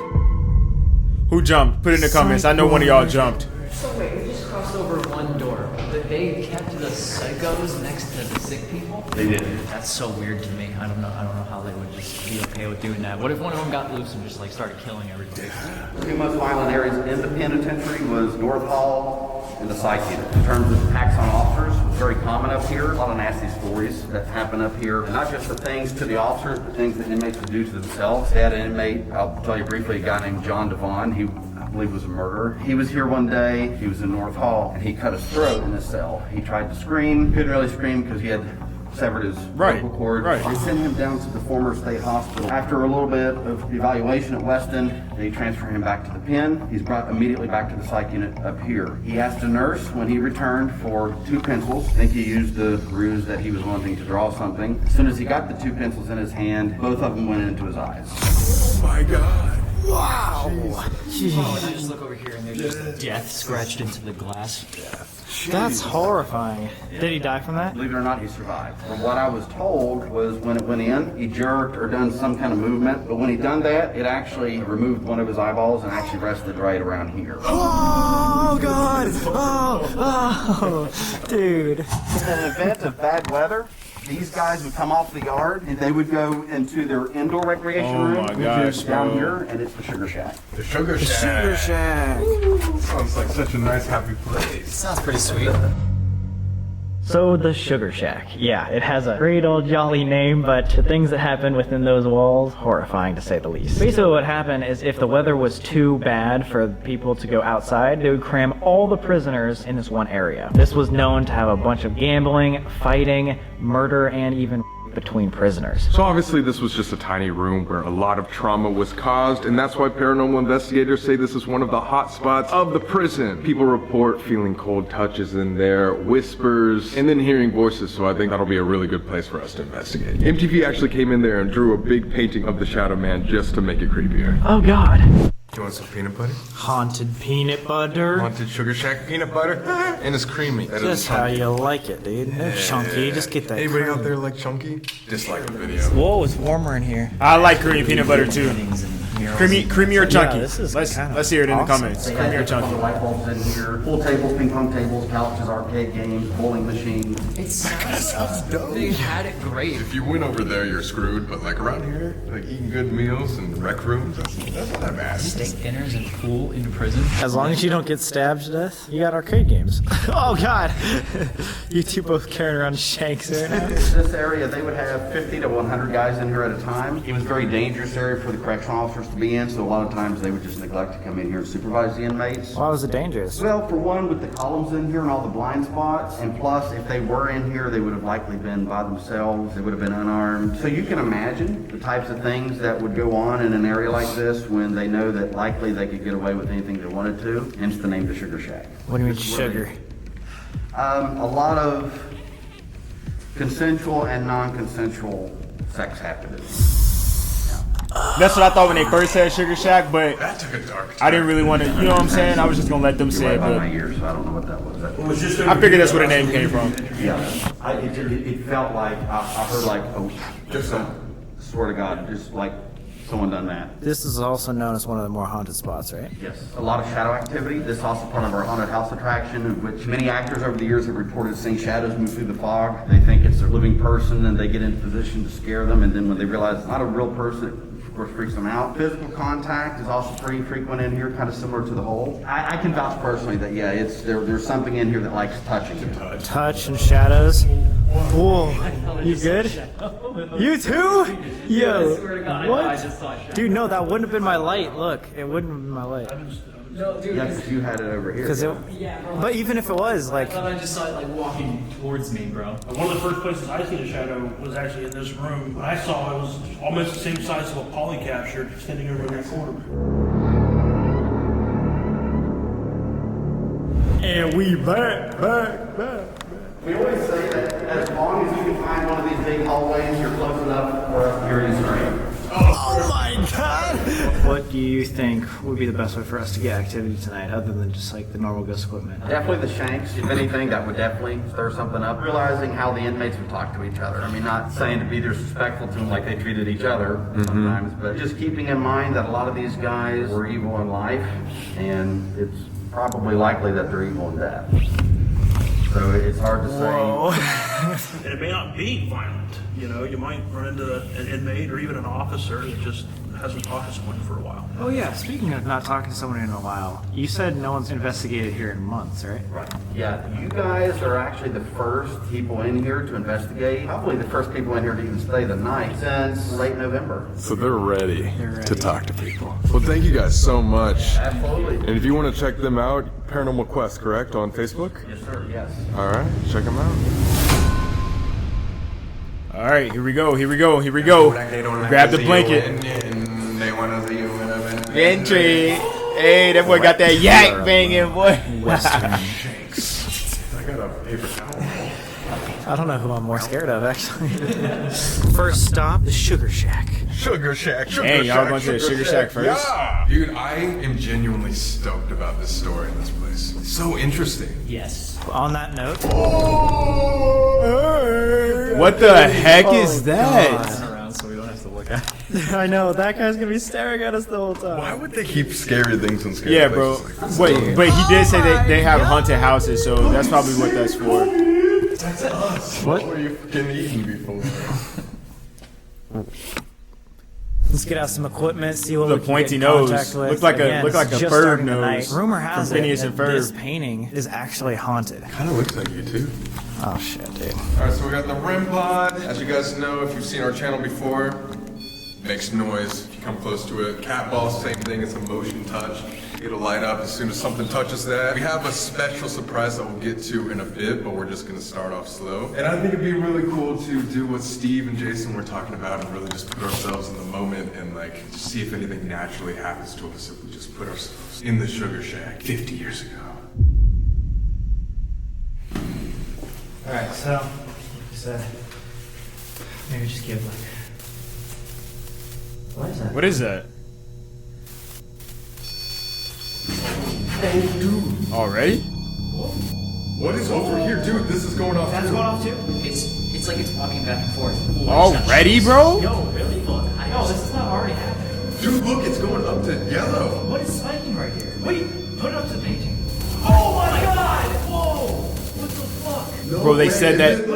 Who jumped? Put it in the comments. I know one of y'all jumped. So wait, we just crossed over one door. They kept the psychos next to the sick people? They did. That's so weird to me. I don't know how they would just be okay with doing that. What if one of them got loose and just like started killing everybody? The two most violent areas in the penitentiary was North Hall and the psych unit. In terms of attacks on officers, it was very common up here. A lot of nasty stories that happen up here. And not just the things to the officers, but things that inmates would do to themselves. They had an inmate, I'll tell you briefly, a guy named John Devon. He, I believe, was a murderer. He was here one day. He was in North Hall, and he cut his throat in his cell. He tried to scream. Couldn't really scream because he had severed his vocal cord. They sent him down to the former state hospital. After a little bit of evaluation at Weston, they transfer him back to the pen. He's brought immediately back to the psych unit up here. He asked a nurse when he returned for 2 pencils. I think he used the ruse that he was wanting to draw something. As soon as he got the 2 pencils in his hand, both of them went into his eyes. Oh my God. Wow. Jeez. Oh, and I just look over here and there's just death scratched into the glass. That's horrifying. Did he die from that? Believe it or not, he survived. From what I was told was when it went in, he jerked or done some kind of movement. But when he done that, it actually removed one of his eyeballs and actually rested right around here. Oh God! Oh, dude. In an event of bad weather, these guys would come off the yard and they would go into their indoor recreation room, which is down here, and it's the Sugar Shack. The Sugar Shack. Sugar Shack. Sounds like such a nice, happy place. Sounds pretty sweet. So the Sugar Shack. Yeah, it has a great old jolly name, but the things that happen within those walls, horrifying to say the least. Basically what happened is if the weather was too bad for people to go outside, they would cram all the prisoners in this one area. This was known to have a bunch of gambling, fighting, murder, and even between prisoners. So obviously this was just a tiny room where a lot of trauma was caused, and that's why paranormal investigators say this is one of the hot spots of the prison. People report feeling cold touches in there, whispers, and then hearing voices, so I think that'll be a really good place for us to investigate. MTV actually came in there and drew a big painting of the Shadow Man just to make it creepier. Oh God. You want some peanut butter? Haunted peanut butter. Haunted Sugar Shack peanut butter? And it's creamy. Just how you like it, dude. Chunky, just get that. Anybody cream. out there like chunky? Dislike the video. Whoa, it's warmer in here. I like creamy peanut butter too. Creamy or chunky? Yeah, this is let's hear it in the comments. They Creamy or had a couple chunky? of light bulbs in here, pool tables, ping pong tables, couches, arcade games, bowling machines. It sounds dope. They had it great. If you went over there, you're screwed, but like around here, like eating good meals and rec rooms, that's not that bad. Steak dinners and pool in prison. As long as you don't get stabbed to death, you got arcade games. Oh God. You two both carrying around shanks right now. This area, they would have 50 to 100 guys in here at a time. It was a very dangerous area for the correctional officers to be in, so a lot of times they would just neglect to come in here and supervise the inmates. Why was it dangerous? Well, for one, with the columns in here and all the blind spots, and plus, if they were in here, they would have likely been by themselves. They would have been unarmed. So you can imagine the types of things that would go on in an area like this when they know that likely they could get away with anything they wanted to. Hence the name, the Sugar Shack. What do you mean sugar? A lot of consensual and non-consensual sex happening. That's what I thought when they first said Sugar Shack, but That took a dark turn. I didn't really want to, you know what I'm saying? I was just going to let them say it, By my but ears, so I don't know what that was. I figured that's where the name came from. Yeah, it felt like I heard like, oh, just swear to God, just like someone done that. This is also known as one of the more haunted spots, right? Yes. A lot of shadow activity. This is also part of our haunted house attraction, in which many actors over the years have reported seeing shadows move through the fog. They think it's a living person, and they get in position to scare them, and then when they realize it's not a real person, it of course freaks them out. Physical contact is also pretty frequent in here, kind of similar to the hole. I can vouch personally that, yeah, there's something in here that likes touching you. Touch and shadows. Whoa, you good? You too? Yo, what? Dude, no, that wouldn't have been my light. Look, it wouldn't have been my light. Yeah, because you had it over here. But even if it was, like... I thought I just saw it like walking towards me, bro. One of the first places I seen a shadow was actually in this room. When I saw it was almost the same size of a poly capture standing over in that corner. And we back. We always say that as long as you can find one of these big hallways, you're close enough for us to hear you scream. Oh my god! What do you think would be the best way for us to get activity tonight, other than just like the normal ghost equipment? Definitely the shanks. If anything, that would definitely stir something up. Realizing how the inmates would talk to each other. I mean, not saying to be disrespectful to them like they treated each other sometimes, but just keeping in mind that a lot of these guys were evil in life, and it's probably likely that they're evil in death. So it's hard to say. And it may not be violent. You know, you might run into an inmate or even an officer that just hasn't talked to someone for a while. Oh yeah, speaking of not talking to someone in a while, you said no one's investigated here in months, right? Right. Yeah, you guys are actually the first people in here to investigate. Probably the first people in here to even stay the night since late November. So they're ready to talk to people. Well, thank you guys so much. Absolutely. And if you want to check them out, Paranormal Quest, correct, on Facebook? Yes, sir. Yes. All right, check them out. All right, here we go. Grab the blanket. Entry. Hey, that boy got that yak banging, boy. Western Shanks. I got a paper towel. I don't know who I'm more scared of, actually. First stop, the Sugar Shack. Sugar Shack. Hey, y'all going to the Sugar Shack first? Yeah. Dude, I am genuinely stoked about this story in this place. It's so interesting. Yes. On that note. What the heck is that? Around so we don't have to look at it. I know, that guy's gonna be staring at us the whole time. Why would they keep scary things in scary Yeah, bro. places? Wait, but he did say they have haunted houses, so that's probably what that's for. That's us. What were you fucking eating before? Let's get out some equipment, see what The we can pointy get in nose. contact with. Looked like Again, a it's just Ferg starting nose. tonight. Rumor has from it Phineas that and Ferb. this painting is actually haunted. Kind of looks like you too. Oh shit, dude. All right, so we got the REM pod. As you guys know, if you've seen our channel before, makes noise if you come close to it. Cat ball, same thing. It's a motion touch. It'll light up as soon as something touches that. We have a special surprise that we'll get to in a bit, but we're just gonna start off slow. And I think it'd be really cool to do what Steve and Jason were talking about and really just put ourselves in the moment and like just see if anything naturally happens to us if we just put ourselves in the Sugar Shack 50 years ago. Alright, so, like you said, maybe just give like... What is that? What is that? Oh, dude. Already? What is over here, dude? This is going off. That's going off too? It's like it's walking back and forth. Already, bro? Yo, really? No, this is not already happening. Dude, look, it's going up to yellow. What is spiking right here? Wait, put it up to the painting. Oh my god! Whoa! What the fuck? Bro, they said that.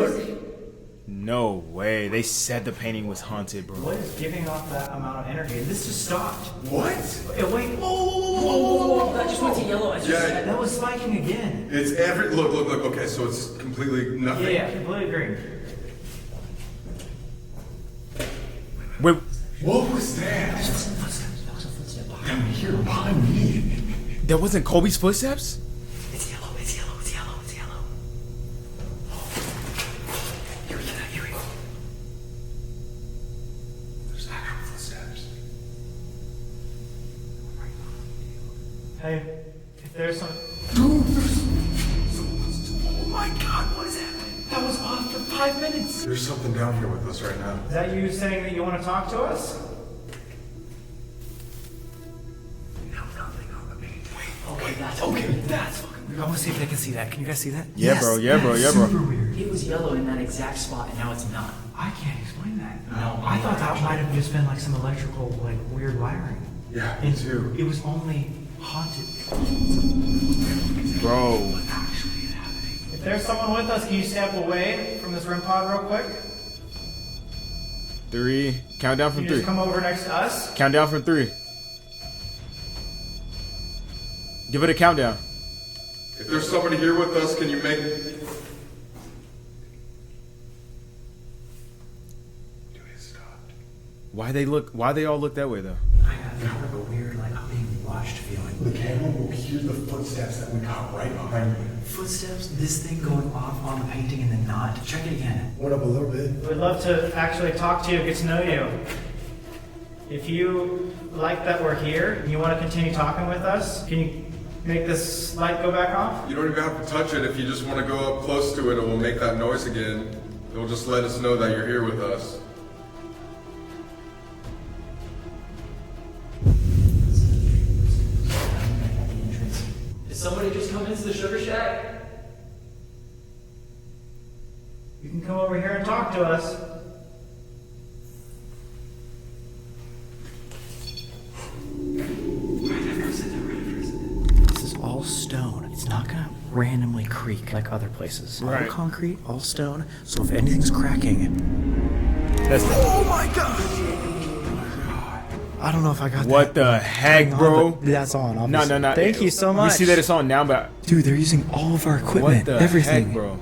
No way. They said the painting was haunted, bro. What is giving off that amount of energy? This just stopped. What? Wait, whoa! That just went to yellow. That was spiking again. It's look. Okay, so it's completely nothing. Yeah, completely green. Wait. What was that? Down here behind me. That wasn't Colby's footsteps? It's yellow. Here we go. There's actual footsteps. Hey, if there's some... Dude, oh my god, what is happening? That was off for 5 minutes. There's something down here with us right now. Is that you saying that you want to talk to us? No, nothing on the main. Okay, that's fucking I want to see if they can see that. Can you guys see that? Yeah, bro. Yeah, bro. Yeah, bro. Super weird. It was yellow in that exact spot, and now it's not. I can't explain that. No, I thought that might have just been like some electrical, like weird wiring. Yeah, me too. It was only haunted. Bro. If there's someone with us, can you step away from this REM pod real quick? 3. Count down Can from you 3. just come over next to us? Count down from 3. Give it a countdown. If there's somebody here with us, can you make... Why they all look that way though? I got kind of a weird, like, I'm being watched feeling. The camera will hear the footsteps that we got right behind me. Footsteps, this thing going off on the painting and then not. Check it again. Went up a little bit. We'd love to actually talk to you, get to know you. If you like that we're here and you want to continue talking with us, can you make this light go back off? You don't even have to touch it. If you just want to go up close to it, it will make that noise again. It will just let us know that you're here with us. Did somebody just come into the sugar shack? You can come over here and talk to us. This is all stone. It's not gonna randomly creak like other places. Right. All concrete, all stone. So if anything's cracking, That's oh my god! I don't know if I got what the heck, bro? That's on. Obviously. No. Thank you so much. We see that it's on now, but Dude, they're using all of our equipment. what the everything. heck, bro?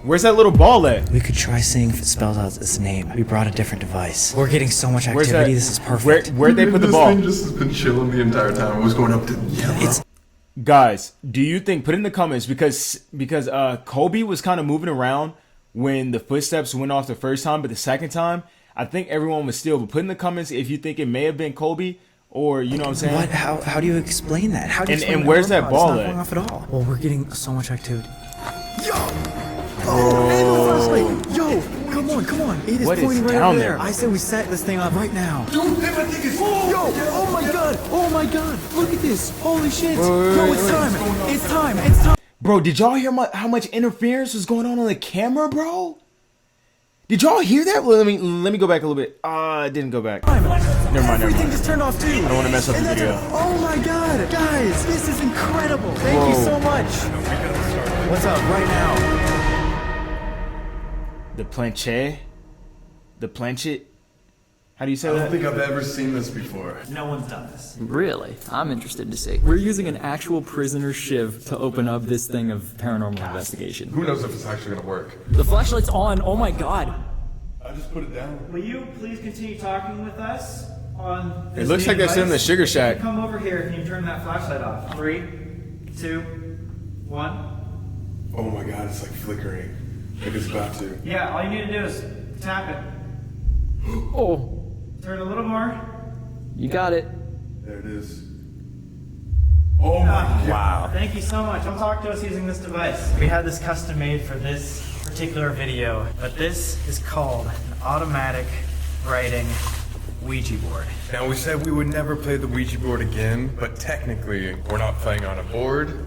Where's that little ball at? We could try seeing if it spells out its name. We brought a different device. We're getting so much Where's activity. that? This is perfect. Where'd they put the This ball? thing just has been chilling the entire time. It was going up to yellow. Guys, do you think, put in the comments, because Colby was kind of moving around when the footsteps went off the first time, but the second time, I think everyone was still. But put in the comments if you think it may have been Colby, or you know what I'm saying? What? How do you explain that? How do you And- explain and where's that ball it's not at? going off at all. Well, we're getting so much activity. Yo! Yo! Come on! It is What is pointing right down over there? I say we set this thing up right now. Yo! Oh my god! Oh my god! Look at this! Holy shit! Yo, it's time! It's time! It's time! Bro, did y'all hear how much interference was going on the camera, bro? Did y'all hear that? Well, let me go back a little bit. It didn't go back. Never mind. Everything just turned off too. I don't want to mess up the video. Oh my god! Guys, this is incredible! Thank you so much! What's up right now? The planche? The planchet? How do you say I that? don't think I've ever seen this before. No one's done this. Really? I'm interested to see. We're using an actual prisoner shiv to open up this thing of paranormal investigation. Who knows if it's actually gonna work? The flashlight's on. Oh my god. I just put it down. Will you please continue talking with us on this It looks new like they're still in the device? sugar shack. Come over here. Can you turn that flashlight off? 3, 2, 1. Oh my god, it's like flickering. Like it's about to. Yeah, all you need to do is tap it. Oh, Turn a little more. you got it. There it is. Oh my god. Wow. Thank you so much. Come talk to us using this device. We had this custom made for this particular video, but this is called an automatic writing Ouija board. Now we said we would never play the Ouija board again, but technically we're not playing on a board.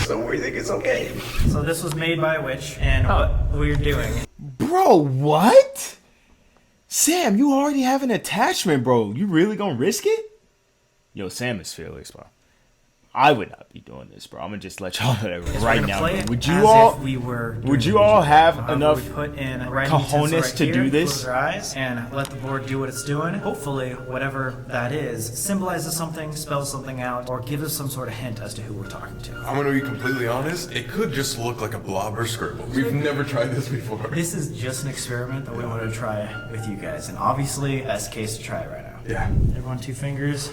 So we think it's okay. So this was made by a witch, and what we're doing. Bro, what? Sam, you already have an attachment, bro. You really gonna risk it? Yo, Sam is fearless, bro. I would not be doing this, bro. I'm gonna just let y'all know that right now. Would you all? Would you all have enough put in cojones to do this? Close your eyes and let the board do what it's doing. Hopefully, whatever that is symbolizes something, spells something out, or gives us some sort of hint as to who we're talking to. I'm gonna be completely honest, it could just look like a blob or scribble. We've never tried this before. This is just an experiment that we want to try with you guys, and obviously, best case to try it right now. Yeah. Everyone, 2 fingers.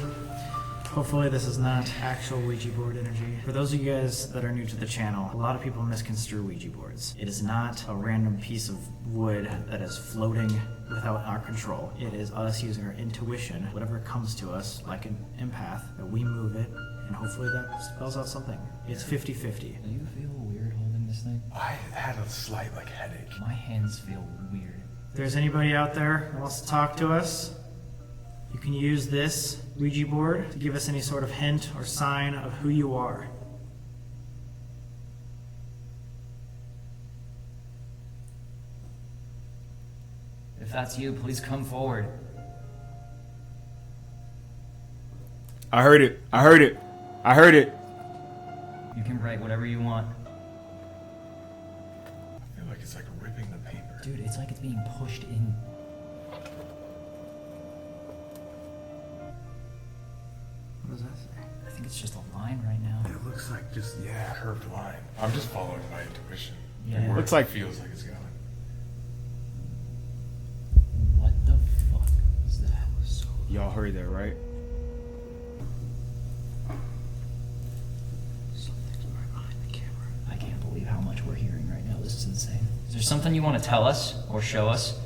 Hopefully this is not actual Ouija board energy. For those of you guys that are new to the channel, a lot of people misconstrue Ouija boards. It is not a random piece of wood that is floating without our control. It is us using our intuition, whatever comes to us, like an empath, that we move it, and hopefully that spells out something. It's 50-50. Do you feel weird holding this thing? I had a slight headache. My hands feel weird. If there's anybody out there that wants to talk to us, you can use this Ouija board to give us any sort of hint or sign of who you are. If that's you, please come forward. I heard it. I heard it. I heard it. You can write whatever you want. I feel like it's like ripping the paper. Dude, it's like it's being pushed in. What does that say? I think it's just a line right now. It looks like just, yeah, curved line. I'm just following my intuition. Yeah. Where Looks it like- feels like it's going. What the fuck is that? Y'all heard that, right? Something's right behind the camera. I can't believe how much we're hearing right now. This is insane. Is there something you want to tell us or show us?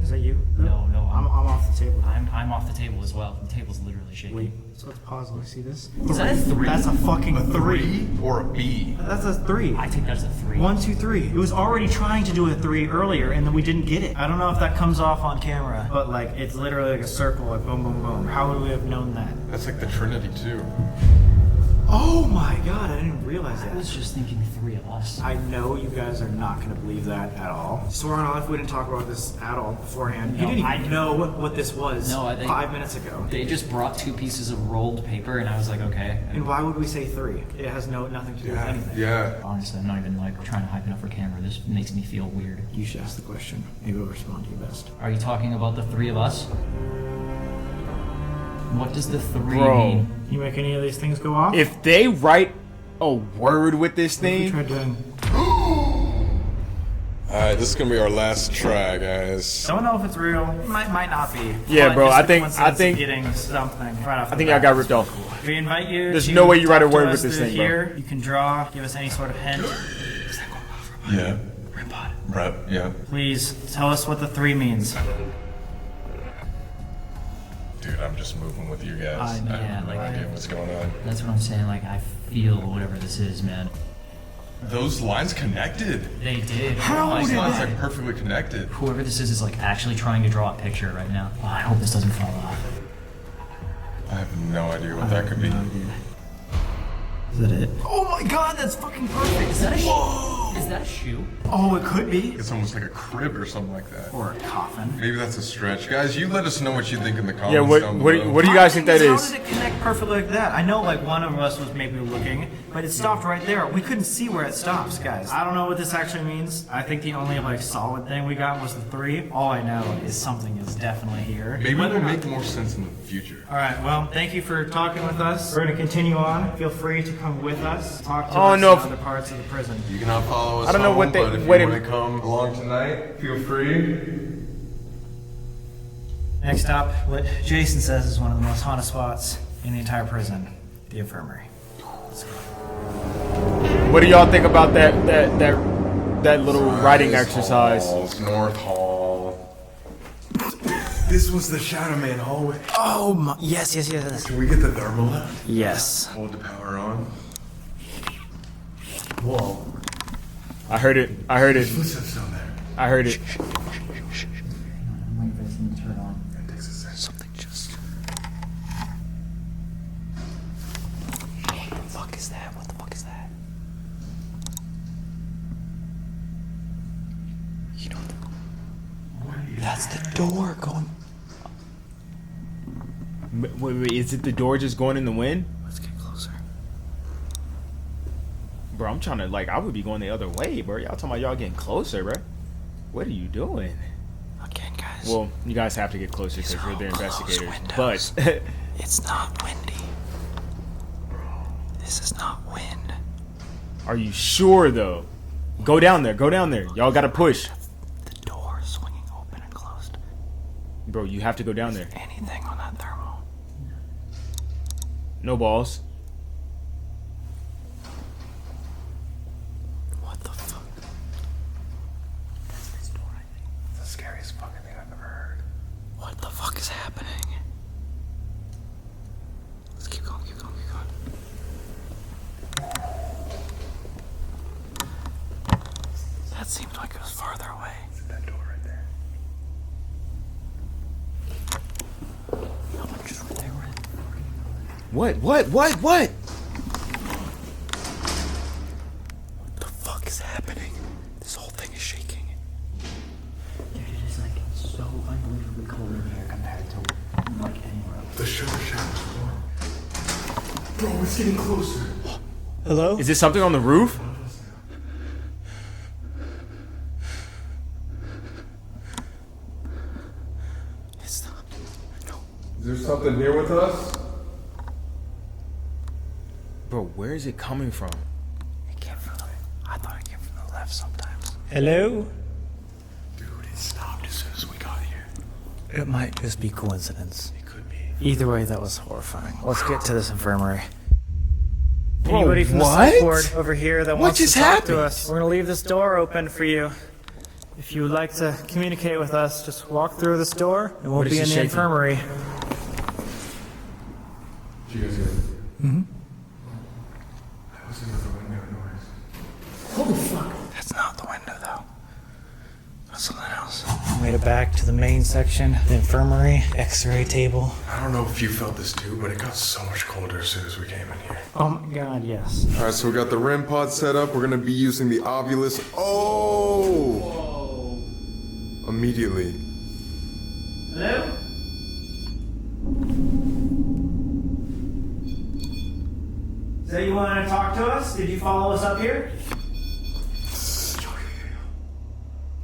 Is that you? No, I'm off the table. I'm off the table as well. The table's literally shaking. Wait, so let's pause. Let me see this. Is that a 3? That's a fucking 3. Or a B? That's a 3. I think that's a 3. 1, 2, 3. It was already trying to do a 3 earlier, and then we didn't get it. I don't know if that comes off on camera, but like it's literally like a circle, like boom, boom, boom. How would we have known that? That's like the Trinity too. Oh my god, I didn't realize I that. was just thinking 3 of us. I know you guys are not going to believe that at all. Swear on life, we didn't talk about this at all beforehand. You No, didn't I even know what this was No, I think- 5 minutes ago. They just brought 2 pieces of rolled paper, and I was like, okay. And why would we say 3? It has nothing to do with anything. Yeah. Honestly, I'm not even like trying to hype it up for camera. This makes me feel weird. You should ask the question. Maybe we'll respond to you best. Are you talking about the 3 of us? What does the 3 Bro. mean? You make any of these things go off? If they write a word with this What if we thing, tried doing... Alright, this is gonna be our last try, guys. Don't know if it's real. Might not be. Yeah, But bro, just I the think- coincidence I of think- getting something right off. I think I got ripped off. We invite you. There's to no way you write a talk to word us with this through thing, bro. here. You can draw. Give us any sort of hint. Yeah. Rep, yeah. Please tell us what the 3 means. Dude, I'm just moving with you guys. I yeah, have no like- idea what's going on. That's what I'm saying. Like, I feel whatever this is, man. Those lines connected. They did. How Those did lines that? like perfectly connected. Whoever this is like actually trying to draw a picture right now. Oh, I hope this doesn't fall off. I have no idea what that could be. Is that it? Oh my god, that's fucking perfect. Is that a shoe? Is that a shoe? Oh, it could be. It's almost like a crib or something like that. Or a coffin. Maybe that's a stretch. Guys, you let us know what you think in the comments yeah. What down what, below. what do you guys think that How is? did it connect perfectly like that? I know like one of us was maybe looking, but it stopped right there. We couldn't see where it stops, guys. I don't know what this actually means. I think the only like solid thing we got was the 3. All I know is something is definitely here. Maybe Whether it'll or make not- more sense in the future. All right, well, thank you for talking with us. We're going to continue on. Feel free to come with us. Talk to Oh, us no, in if- other parts of the prison. You cannot follow us I don't know home, what they- but if wait a- you want to come along tonight, feel free. Next up, what Jason says is one of the most haunted spots in the entire prison, the infirmary. What do y'all think about that little writing exercise? Halls, North Hall. This was the Shadow Man hallway. Oh, my, yes. Can we get the thermal out? Yes. Hold the power on. Whoa. I heard it. I heard it. Footsteps down there. I heard it. That takes a second. Something just. What the fuck is that? What the fuck is that? You know. That's the door going. Wait, is it the door just going in the wind? Let's get closer. Bro, I'm trying to, like, I would be going the other way, bro. Y'all talking about y'all getting closer, bro. What are you doing? Again, guys. Well, you guys have to get closer because you're the investigators. windows. But, It's not windy. This is not wind. are you sure, though? Go down there. Go down there. Y'all got to push. The door is swinging open and closed. Bro, you have to go down there. Anything on that thermal? No balls. What the fuck? That's the scariest fucking thing I've ever heard. What the fuck is happening? Let's keep going. That seemed like it was farther away. Is it that door right there? No, I'm just right there. What? What the fuck is happening? This whole thing is shaking. Bro, it's getting closer. Hello? Is this something on the roof? Is there something here with us? Bro, where is it coming from? It came from the... I thought it came from the left sometimes. Hello? Dude, it stopped as soon as we got here. It might just be coincidence. It could be. Either way, that was horrifying. Let's get to this infirmary. Bro, Anybody from the what? psych ward over here that What wants to just talk happened? to us? We're gonna leave this door open for you. If you would like to communicate with us, just walk through this door and we'll What is be she in the shaking? infirmary. Did you guys hear it? Mm-hmm. That was another window noise. Holy fuck. That's not the window though. That's something else. We made it back to the main section, the infirmary, x-ray table. I don't know if you felt this too, but it got so much colder as soon as we came in here. Oh my god, yes. All right, so we got the REM pod set up. We're gonna be using the Ovulus. Oh! Immediately. Hello? So you want to talk to us? Did you follow us up here?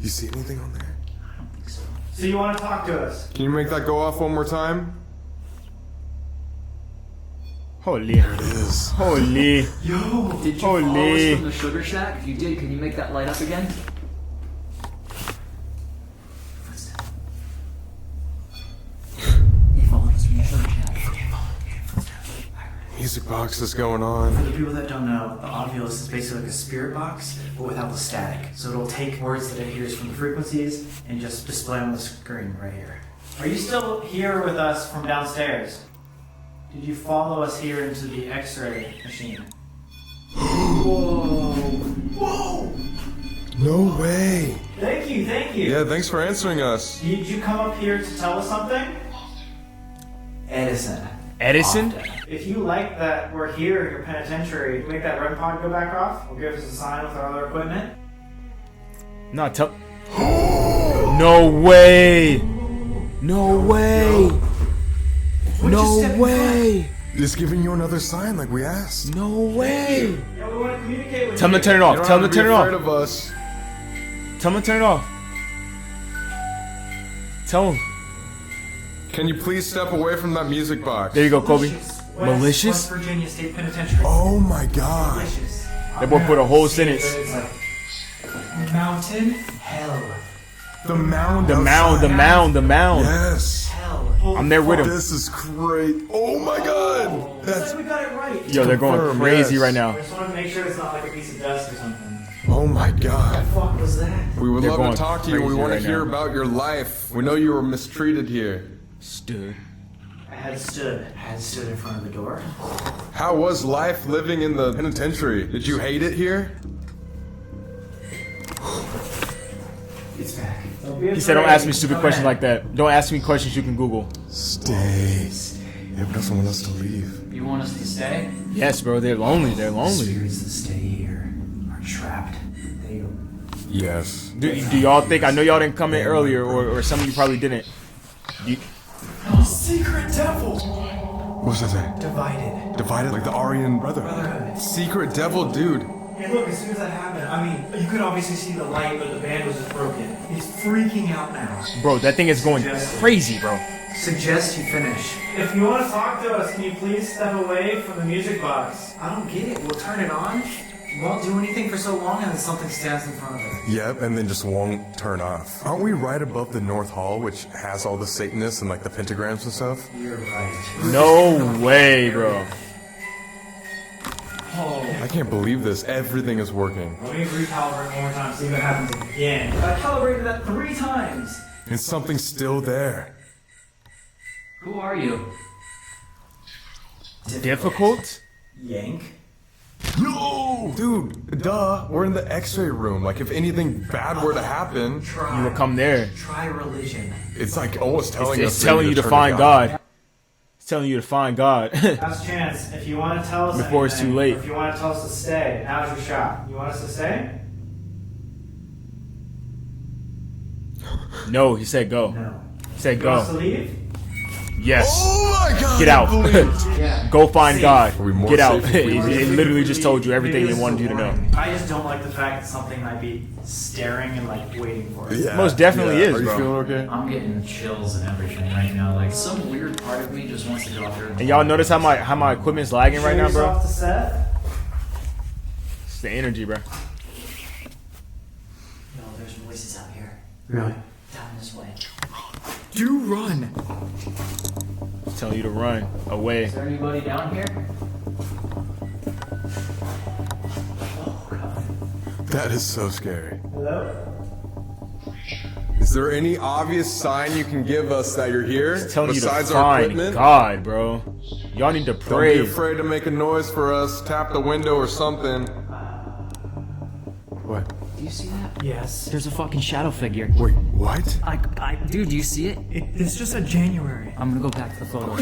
You see anything on there? So you want to talk to us? Can you make that go off one more time? Holy. There it is. Holy. Did you follow us from the sugar shack? If you did, can you make that light up again? You followed us from the sugar shack. Music box is going on. For the people that don't know, the Ovulus is basically like a spirit box, but without the static. So it'll take words that it hears from the frequencies and just display on the screen right here. Are you still here with us from downstairs? Did you follow us here into the x-ray machine? Whoa! Whoa! No way. Thank you, thank you. Yeah, thanks for answering us. Did you come up here to tell us something? Edison. Edison? If you like that we're here in your penitentiary, make that REM pod go back off. Or give us a sign with our other equipment. No, tell. No way. No way. No way. Just giving you another sign like we asked. No way. Yeah, we want to communicate with Tell you. him to turn it off. Tell him to turn it Afraid off. of us. Tell him to turn it off. Tell him. Can you please step away from that music box? There you go, Colby. West Malicious? Virginia State Penitentiary. Oh my god. Malicious. That boy put a whole sentence. It's like mountain hell. The mound. The mound, the mound, the mound. Yes. Hell. I'm there with him. This is great. Oh my god. That's we got it right. Yo, they're going Confirmed, crazy yes. right now. I just want to make sure it's not like a piece of dust or something. Oh my god. What the fuck was that? We would They're love going to talk to you. We crazy want right to hear now. about your life. We know you were mistreated here. Stood. I had stood in front of the door. How was life living in the penitentiary? Did you hate it here? It's back. He said, don't ask me stupid questions like that. Don't ask me questions you can Google. Stay. Yeah, but doesn't want us to leave. You want us to stay? Yes, bro, they're lonely. They're lonely. Spirits that stay here are trapped. They Yes. Do y'all think, I know y'all didn't come in earlier, or some of you probably didn't. Secret devil. What's that say? Divided. Divided like the Aryan Brotherhood. Secret devil dude. And look, as soon as that happened, I mean, you could obviously see the light, but the band was just broken. He's freaking out now. Bro, that thing is going crazy, bro. Suggest you finish. If you want to talk to us, can you please step away from the music box? I don't get it. We'll turn it on. Won't do anything for so long, and then something stands in front of it. Yep, and then just won't turn off. Aren't we right above the North Hall, which has all the Satanists and like the pentagrams and stuff? You're right. No way, bro. I can't believe this. Everything is working. Let me recalibrate one more time, see what happens again. I calibrated that 3 times. And something's still there. Who are you? Difficult? Yank. No! Dude, duh. We're in the x-ray room. Like, if anything bad were to happen, You would come there. Try religion. it's like almost telling us It's telling you to turn find God. It's telling you to find God. Last chance. If you want to tell us Before it's anything, too late. or if you want to tell us to stay, now's your shot. You want us to stay? No, he said go. No. He said You want us to go. leave? Yes. Oh my God. Get out. Go find God. Are we more Get out. safe if we leave? It literally just told you everything it wanted you to know. I just don't like the fact that something might be staring and like waiting for us. Yeah. Most definitely is, Are you bro. feeling okay? I'm getting chills and everything right now. Like some weird part of me just wants to go out there. And y'all notice how my equipment's lagging right now, bro? Off the set. It's the energy, bro. Yo, there's voices out here. Really? Down this way. Do run. It's telling you to run away. Is there anybody down here? That is so scary. Hello? Is there any obvious sign you can give us that you're here It's telling you to besides our find equipment? God, bro. Y'all need to Don't pray. be afraid to make a noise for us. Tap the window or something. What? Do you see that? Yes. There's a fucking shadow figure. Wait, what? Dude, do you see it? It's just a January. I'm gonna go back to the photo.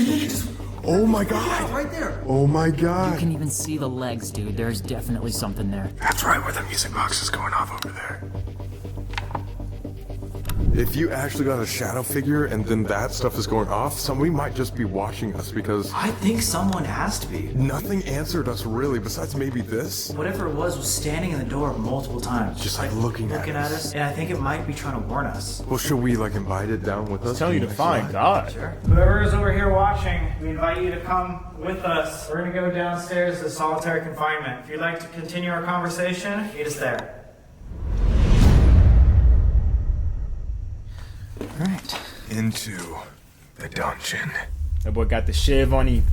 Oh my God. Right there. Oh my You God. can even see the legs, dude. There's definitely something there. That's right, where the music box is going off over there. If you actually got a shadow figure and then that stuff is going off, somebody might just be watching us because I think someone has to be. nothing answered us really besides maybe this. Whatever it was standing in the door multiple times. Just like looking at us. And I think it might be trying to warn us. Well, should we like invite it down with us? It's telling you to find God. Whoever is over here watching, we invite you to come with us. We're gonna go downstairs to solitary confinement. If you'd like to continue our conversation, meet us there. Alright. Into the dungeon. That boy got the shiv on him.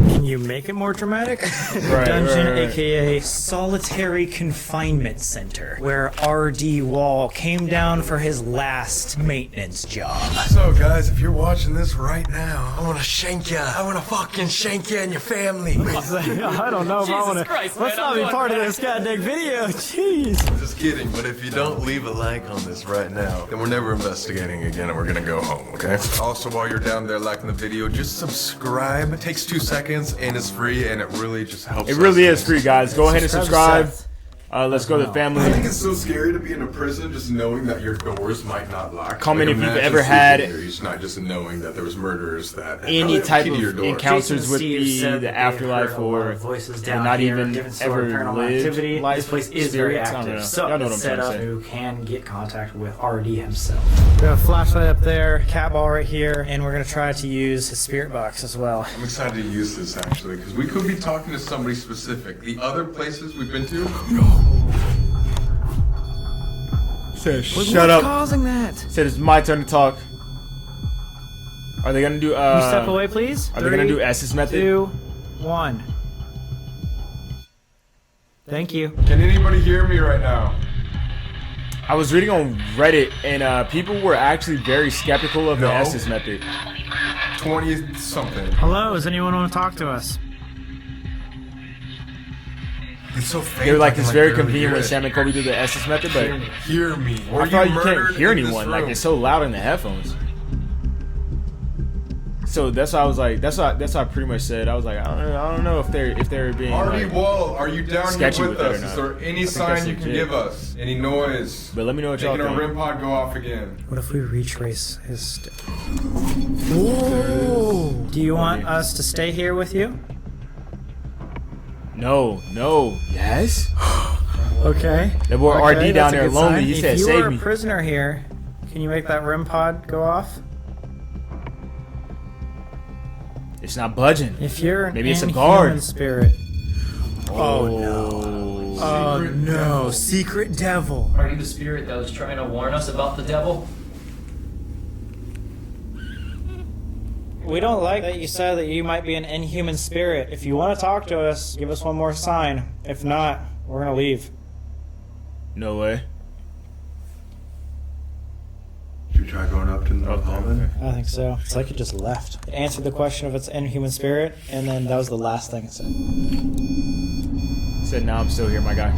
Can you make it more dramatic? Right, Dungeon, right. aka Solitary Confinement Center, where R.D. Wall came down for his last maintenance job. So guys, if you're watching this right now, I want to shank you. I want to fucking shank you and your family. I don't know if I want to. Christ, Let's man, not I'm be going part of back. this goddamn video. Jeez. Just kidding, but if you don't leave a like on this right now, then we're never investigating again and we're gonna go home, okay? Also, while you're down there liking the video, just subscribe. It takes 2 seconds and it's free and it really just helps It really us. is free, guys. Go ahead and subscribe. Let's go to the I think family. it's so scary to be in a prison just knowing that your doors might not lock. Comment if you've imagine ever sleeping had here, it's not just knowing that there was murderers that had any a type key to your of door. encounters with Steve said that the they've afterlife heard a lot or of voices and down not here, even different sort of ever paranormal lived activity. life. This place is very spirits, I don't active, know. so Y'all know what I'm set trying to up say. who can get contact with RD himself. We have a flashlight up there, cat ball right here, and we're gonna try to use his spirit box as well. I'm excited to use this actually because we could be talking to somebody specific. The other places we've been to. Said, What's shut up. causing that? Said it's my turn to talk. Are they gonna do? You step away, please. Are they gonna do S's method? 2, 1. Thank you. Can anybody hear me right now? I was reading on Reddit and people were actually very skeptical of the No. S's method. 20 something. Hello, does anyone want to talk to us? It's so faint. They were like, I can, it's very barely convenient hear when it. Sam and Kobe do the S's method, but Hear me. I thought you can't hear anyone. Like it's so loud in the headphones. So that's why I was like, that's why I pretty much said. I was like, I don't know if they're being Artie like, Wall, are you down here sketchy with with it or us? not. Is there any I think that's sign you can legit. give us? Any noise? But let me know what y'all Making our think. REM pod go off again. What if we retrace his Whoa! Do you want us to stay here with you? No, yes. Okay. That boy Okay, RD that's down a there good lonely. sign. He said, if you "Save are me." a prisoner here, can you make that REM pod go off? It's not budging. If you're an Maybe it's a inhuman guard. spirit. Oh no. Oh no. Secret devil. Are you the spirit that was trying to warn us about the devil? We don't like that you said that you might be an inhuman spirit. If you want to talk to us, give us one more sign. If not, we're gonna leave. No way. Should we try going up to the hall then? I think so. It's like it just left. It answered the question of its inhuman spirit, and then that was the last thing it said. Said, "No, I'm still here, my guy."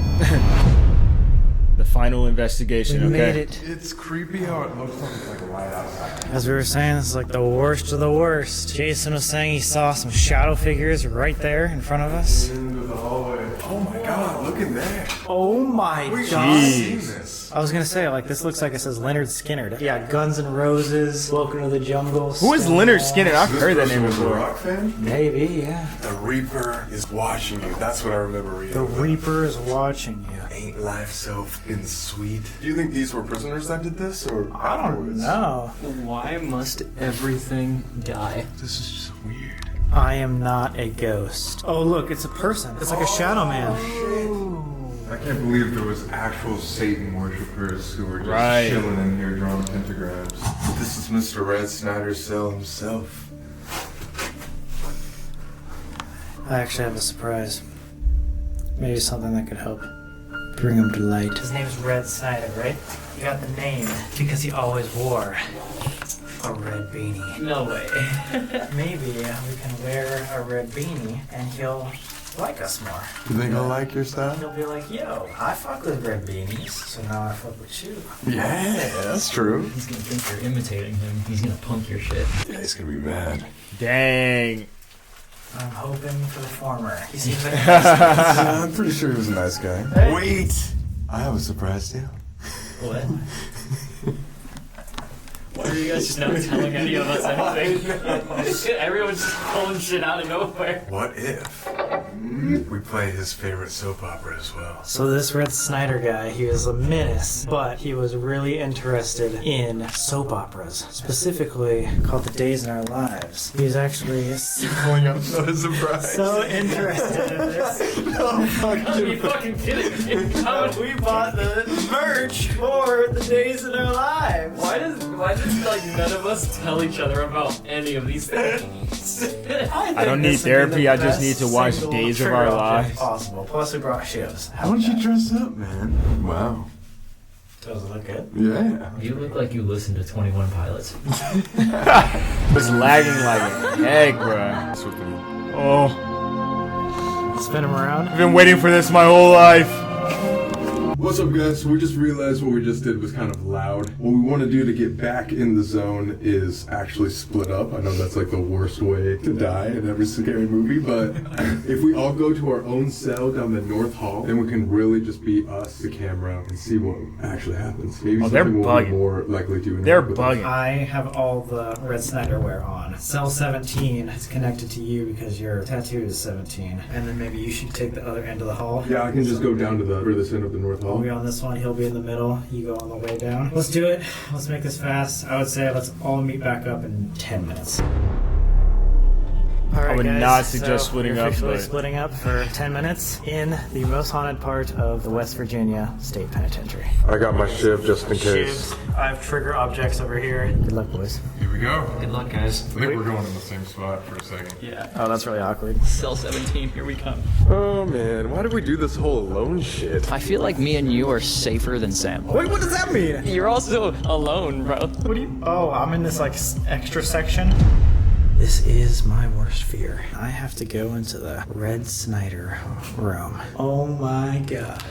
The Final investigation. We Okay. made it. It's creepy how it looks like a light outside. As we were saying, this is like the worst of the worst. Jason was saying he saw some shadow figures right there in front of us. Into the hallway. Oh my god, look in there. Oh my god. Jeez. I was gonna say, like, this looks like it says Leonard Skinner. Yeah, Guns N' Roses, Welcome to the Jungle. Who is Leonard Skinner? I've heard that name A before. rock fan? Maybe, yeah. The Reaper is watching you. That's what I remember reading. The Reaper is watching you. Ain't life so fucking sweet? Do you think these were prisoners that did this, or I don't know. Why must everything die? This is just weird. I am not a ghost. Oh, look, it's a person. It's like a shadow man. I can't believe there was actual Satan worshippers who were just chilling in here drawing pentagrams. This is Mr. Red Snyder's cell himself. I actually have a surprise. Maybe something that could help bring him to light. His name's Red Snyder, right? He got the name because he always wore a red beanie. No way. Maybe we can wear a red beanie and he'll like us more. You think I'll like your style? He'll be like, yo, I fuck with red beanies, so now I fuck with you. Yeah, that's true. He's gonna think you're imitating him. He's gonna punk your shit. Yeah, he's gonna be mad. Dang. I'm hoping for the former. He seems like I'm pretty sure he was a nice guy. Hey. Wait! I have a surprise too. What? Why are you guys just not telling any of us anything? Everyone's just pulling shit out of nowhere. What if we play his favorite soap opera as well? So this Red Snyder guy, he was a menace, but he was really interested in soap operas, specifically called The Days in Our Lives. He was actually Pulling up no surprise. so interested in this. No, fuck Are you fucking kidding me? We bought the merch for The Days in Our Lives. Why does like none of us tell each other about any of these things? I don't need therapy. I just need to watch Days of Our Lives. Possible. Plus, we brought shoes. Why don't you dress up, man? Wow. Does it look good? Yeah. You look like you listen to 21 Pilots. It's lagging like heck, bruh. Oh, Spin him around. I've been waiting for this my whole life. What's up, guys? So we just realized what we just did was kind of loud. What we want to do to get back in the zone is actually split up. I know that's like the worst way to die in every scary movie, but if we all go to our own cell down the North Hall, then we can really just be us, the camera, and see what actually happens. Maybe Oh, they're something we'll be bugging. more likely to. They're bugging. I have all the Red Snyder wear on. Cell 17 is connected to you because your tattoo is 17. And then maybe you should take the other end of the hall. Yeah, I can just go down to the furthest end of the North Hall. I'll be on this one, he'll be in the middle, you go on the way down. Let's do it. Let's make this fast. I would say let's all meet back up in 10 minutes. Alright, I would guys, not suggest so splitting we're up, officially but- splitting up for 10 minutes in the most haunted part of the West Virginia State Penitentiary. I got my shiv just in case. Shivs. I have trigger objects over here. Good luck, boys. Here we go. Good luck, guys. I think we're going in the same spot for a second. Yeah. Oh, that's really awkward. Cell 17, here we come. Oh man, why did we do this whole alone shit? I feel like me and you are safer than Sam. Wait, what does that mean? You're also alone, bro. What do you? Oh, I'm in this like extra section. This is my worst fear. I have to go into the Red Snyder room. Oh my god.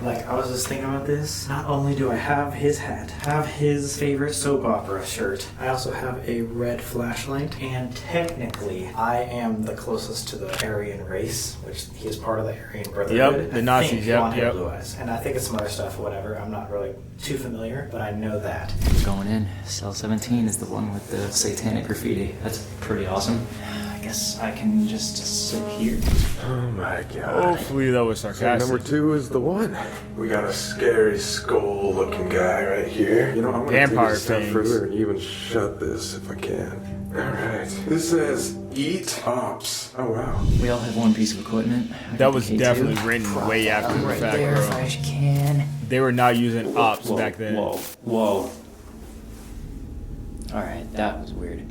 Like, I was just thinking about this. Not only do I have his hat, have his favorite soap opera shirt, I also have a red flashlight, and technically, I am the closest to the Aryan race, which he is part of the Aryan Brotherhood. Yep, the Nazis, I think, yep, blonde hair, yep. blue eyes. And I think it's some other stuff, whatever. I'm not really too familiar, but I know that. Going in. Cell 17 is the one with the satanic graffiti. That's pretty awesome. I guess I can just sit here. Oh my god. Hopefully that was So sarcastic. number 2 is the one. We got a scary skull-looking guy right here. You know, I'm gonna Vampire take it a step fangs. further and even shut this if I can. All right. This says "Eat Ops." Oh wow. We all have one piece of equipment. That was K2. definitely written way after the Right fact, there, bro. fast as you can. They were not using ops back then. Whoa. Alright, that was weird.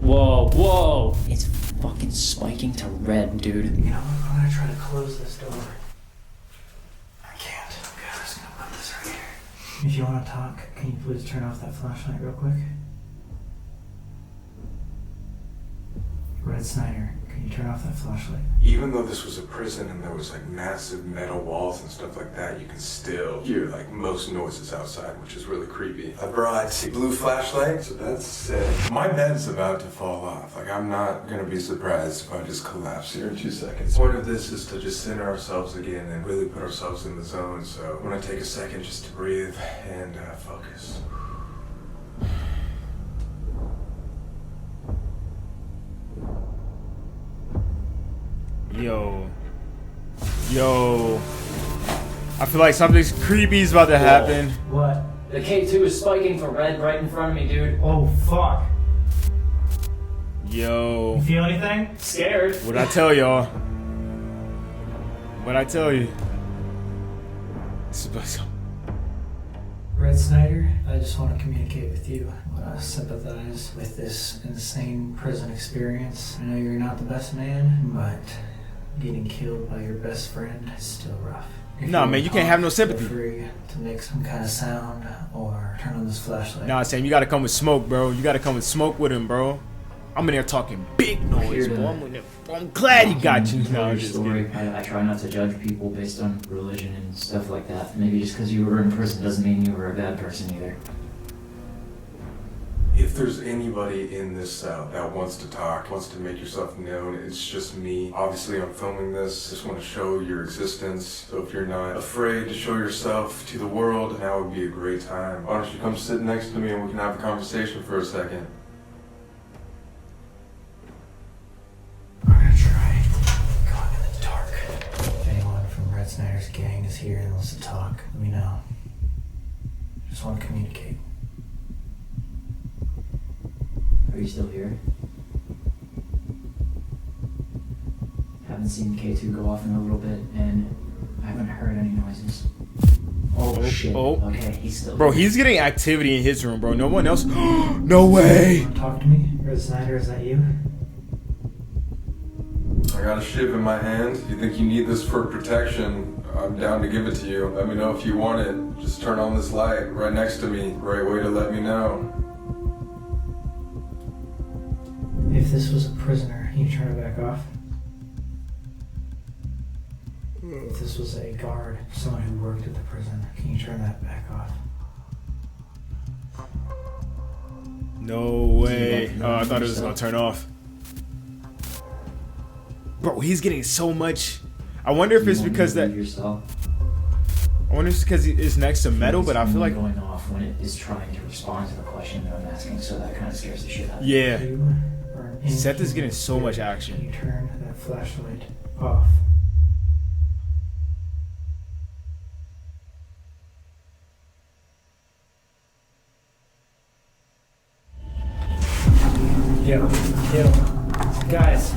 Whoa. It's fucking spiking to red, dude. You know, I'm gonna try to close this door. I can't. Okay, I'm just gonna put this right here. If you wanna talk, can you please turn off that flashlight real quick? Red Snyder, Can you turn off that flashlight? Even though this was a prison and there was like massive metal walls and stuff like that, you can still hear like most noises outside, which is really creepy. I brought a blue flashlight, so that's sick. My bed's about to fall off. Like, I'm not gonna be surprised if I just collapse here in 2 seconds. The point of this is to just center ourselves again and really put ourselves in the zone. So I'm gonna take a second just to breathe and focus. Yo, I feel like something's creepy is about to happen. What? The K2 is spiking for red right in front of me, dude. Oh, fuck. Yo. You feel anything? Scared. What'd I tell y'all? What'd I tell you? Red Snyder, I just want to communicate with you. I want to sympathize with this insane prison experience. I know you're not the best man, but getting killed by your best friend is still rough. Nah, man, you can't have no sympathy. Feel free to make some kind of sound or turn on this flashlight. Nah, Sam, you gotta come with smoke, bro. You gotta come with smoke with him, bro. I'm in there talking big noise, bro. I'm glad he got you. No, I'm just kidding. I try not to judge people based on religion and stuff like that. Maybe just because you were in prison doesn't mean you were a bad person either. If there's anybody in this cell that wants to talk, wants to make yourself known, it's just me. Obviously, I'm filming this. Just want to show your existence. So if you're not afraid to show yourself to the world, now would be a great time. Why don't you come sit next to me and we can have a conversation for a second? We're gonna try going in the dark. If anyone from Red Snyder's gang is here and wants to talk, let me know. Just want to communicate. Are you still here? Haven't seen K2 go off in a little bit, and I haven't heard any noises. Oh shit. Oh. Okay, he's still Bro, here. he's getting activity in his room, bro. No one else. No way. Talk to me. Red Snyder, is that you? I got a ship in my hand. If you think you need this for protection, I'm down to give it to you. Let me know if you want it. Just turn on this light right next to me. Right way to let me know. If this was a prisoner, can you turn it back off? If this was a guard, someone who worked at the prison, can you turn that back off? No way. Oh, I thought it was gonna turn off. Bro, he's getting so much. I wonder if it's because that. I wonder if it's because it's next to metal, but I feel like going off when it is trying to respond to the question that I'm asking, so that kind of scares the shit out of me. yeah. Seth is getting so much action. Can you turn that flashlight off? Yo, guys.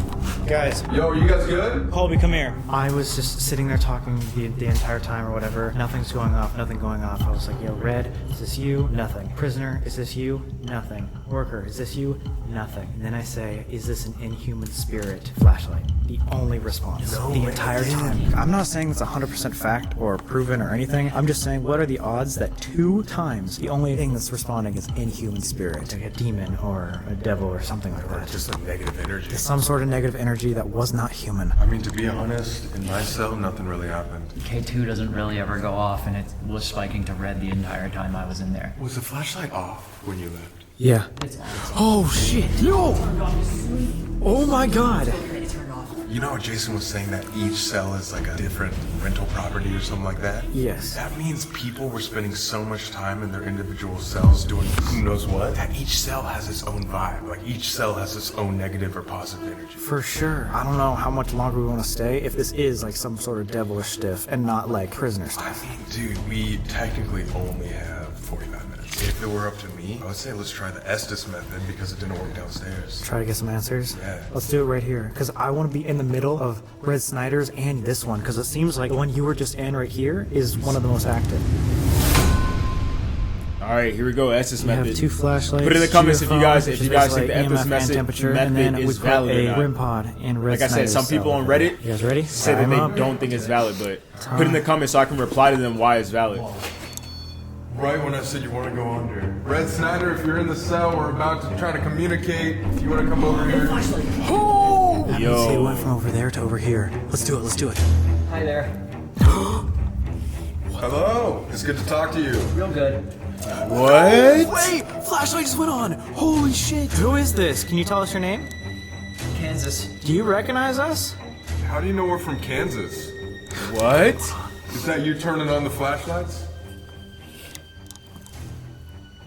Yo, are you guys good? Colby, come here. I was just sitting there talking the entire time or whatever. Nothing's going off, nothing going off. I was like, yo, Red, is this you? Nothing. Prisoner, is this you? Nothing. Worker, is this you? Nothing. And then I say, is this an inhuman spirit? Flashlight. The only response. The entire time. I'm not saying it's 100% fact or proven or anything. I'm just saying, what are the odds that 2 times the only thing that's responding is inhuman spirit? Like a demon or a devil or something like that. Just a negative energy. It's some sort of negative energy that was not human. I mean, to be honest, in my cell, nothing really happened. K2 doesn't really ever go off, and it was spiking to red the entire time I was in there. Was the flashlight off when you left? Yeah. Oh shit. No! Oh my god. You know, Jason was saying that each cell is like a different rental property or something like that? Yes. That means people were spending so much time in their individual cells doing who knows what, that each cell has its own vibe. Like each cell has its own negative or positive energy. For sure. I don't know how much longer we want to stay if this is like some sort of devilish stiff and not like prisoner stuff. I mean, dude, we technically only have 45 minutes. If it were up to me, I would say let's try the Estes method because it didn't work downstairs. Try to get some answers? Yeah. Let's do it right here. Because I want to be in the middle of Red Snyder's and this one. Because it seems like the one you were just in right here is one of the most active. Alright, here we go. Estes We method. have 2 flashlights. Put in the comments if you guys which think is the basically Estes EMF method, temperature, and then is we put valid or a not. RIM pod in Red Like I said, Snyder's some people cell. on Reddit You guys ready? say that they don't think it's valid, but put in the comments so I can reply to them why it's valid. Right when I said you want to go under. Red Snyder, if you're in the cell, we're about to try to communicate. If you want to come over here. Oh! That means he went from over there to over here. Let's do it, let's do it. Hi there. Hello. It's good to talk to you. Real good. What? Wait! Flashlight just went on! Holy shit! Who is this? Can you tell us your name? Kansas. Do you recognize us? How do you know we're from Kansas? What? Is that you turning on the flashlights?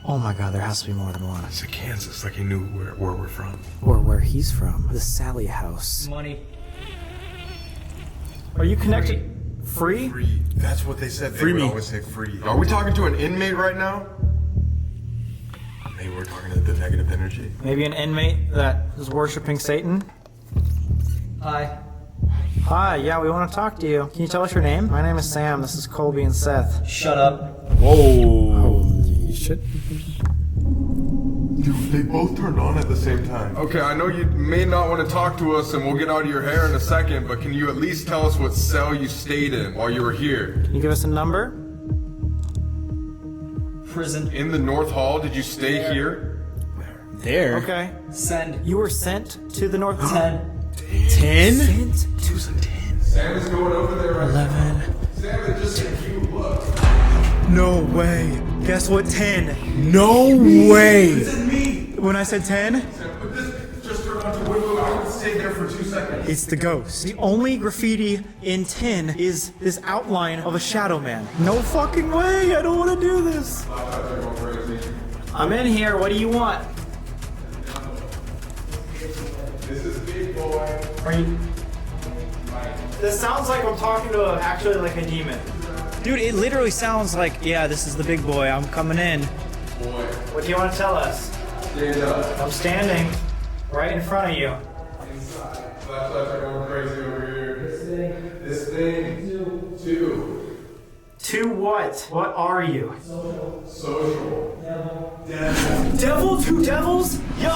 Oh my god, there has to be more than one. I said Kansas, like he knew where we're from. Or where he's from. The Sally house. Money. Are you connected? Free? Free. That's what they said. They Free would me. always say free. Are we talking to an inmate right now? Maybe we're talking to the negative energy. Maybe an inmate that is worshiping Satan? Hi. Hi, yeah, we want to talk to you. Can you tell us your name? My name is Sam. This is Colby and Seth. Shut up. Whoa. Holy shit. Dude, they both turned on at the same time. Okay, I know you may not want to talk to us and we'll get out of your hair in a second, but can you at least tell us what cell you stayed in while you were here? Can you give us a number? Prison. In the North Hall, did you stay here? There. Okay. Send. You were sent to the North 10. 10? Sent to 10. Sam is going over there right 11. now. Sam, it just said you look. No way. Guess what? 10. No way. When I said 10, Sam, but this just turned on to wiggle. I would stay there for 2 seconds. it's the ghost. The only graffiti in 10 is this outline of a shadow man. No fucking way. I don't want to do this. I'm in here. What do you want? This is big boy. Are you? This sounds like I'm talking to actually like a demon. Dude, it literally sounds like, yeah, this is the big boy. I'm coming in. Boy. What do you want to tell us? Stand up. I'm standing right in front of you. Inside. Flashlights are going crazy over here. This thing. Two. To what? What are you? Social. Devil? Two devils? Yo!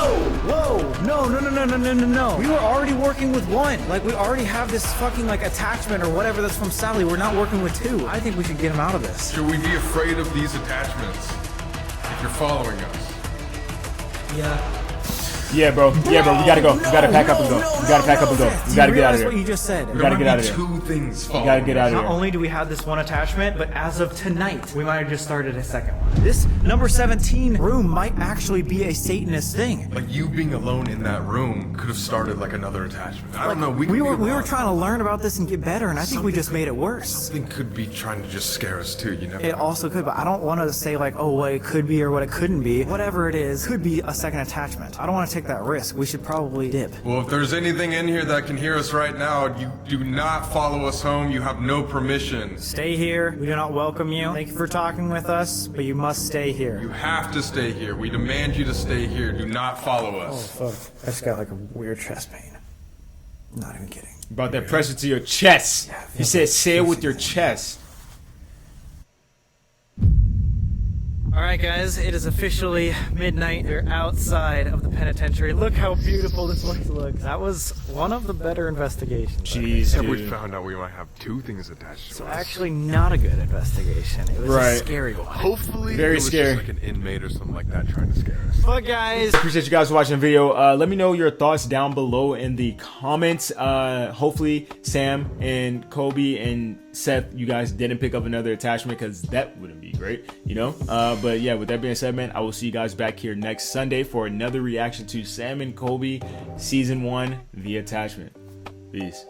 Whoa! No. We were already working with one. Like, we already have this fucking, like, attachment or whatever that's from Sally. We're not working with two. I think we should get him out of this. Should we be afraid of these attachments? If you're following us. Yeah. Yeah, bro. Yeah, bro. We gotta go. We gotta pack up and go. We gotta pack up and go. We gotta get out of here. What you just said. We gotta get out of here. Two things We gotta get out of Not here. only do we have this one attachment, but as of tonight, we might have just started a second one. This number 17 room might actually be a Satanist thing. Like you being alone in that room could have started like another attachment. I don't know. We were trying to learn about this and get better, and I think we just made it worse. Something could be trying to just scare us too. You know. It also could, but I don't want to say like, oh, what it could be or what it couldn't be. Whatever it is, could be a second attachment. I don't want to take that risk. We should probably dip. Well, if there's anything in here that can hear us right now, you do not follow us home. You have no permission. Stay here. We do not welcome you. Thank you for talking with us, but you must stay here. You have to stay here. We demand you to stay here. Do not follow us. Oh, fuck. I just got like a weird chest pain. Not even kidding. Brought that pressure to your chest. He said, say it with your chest. Alright guys, it is officially midnight. We're outside of the penitentiary. Look how beautiful this place looks. That was one of the better investigations. Jeez, And we dude. found out we might have two things attached to So us. actually not a good investigation. It was a Right. scary one. Hopefully, Very it was scary. just like an inmate or something like that trying to scare us. But guys, Appreciate you guys watching the video. Let me know your thoughts down below in the comments. Hopefully Sam and Colby and Seth, you guys didn't pick up another attachment, because that wouldn't be great, you know. But yeah, with that being said, man, I will see you guys back here next Sunday for another reaction to Sam and Colby Season 1, The Attachment. Peace.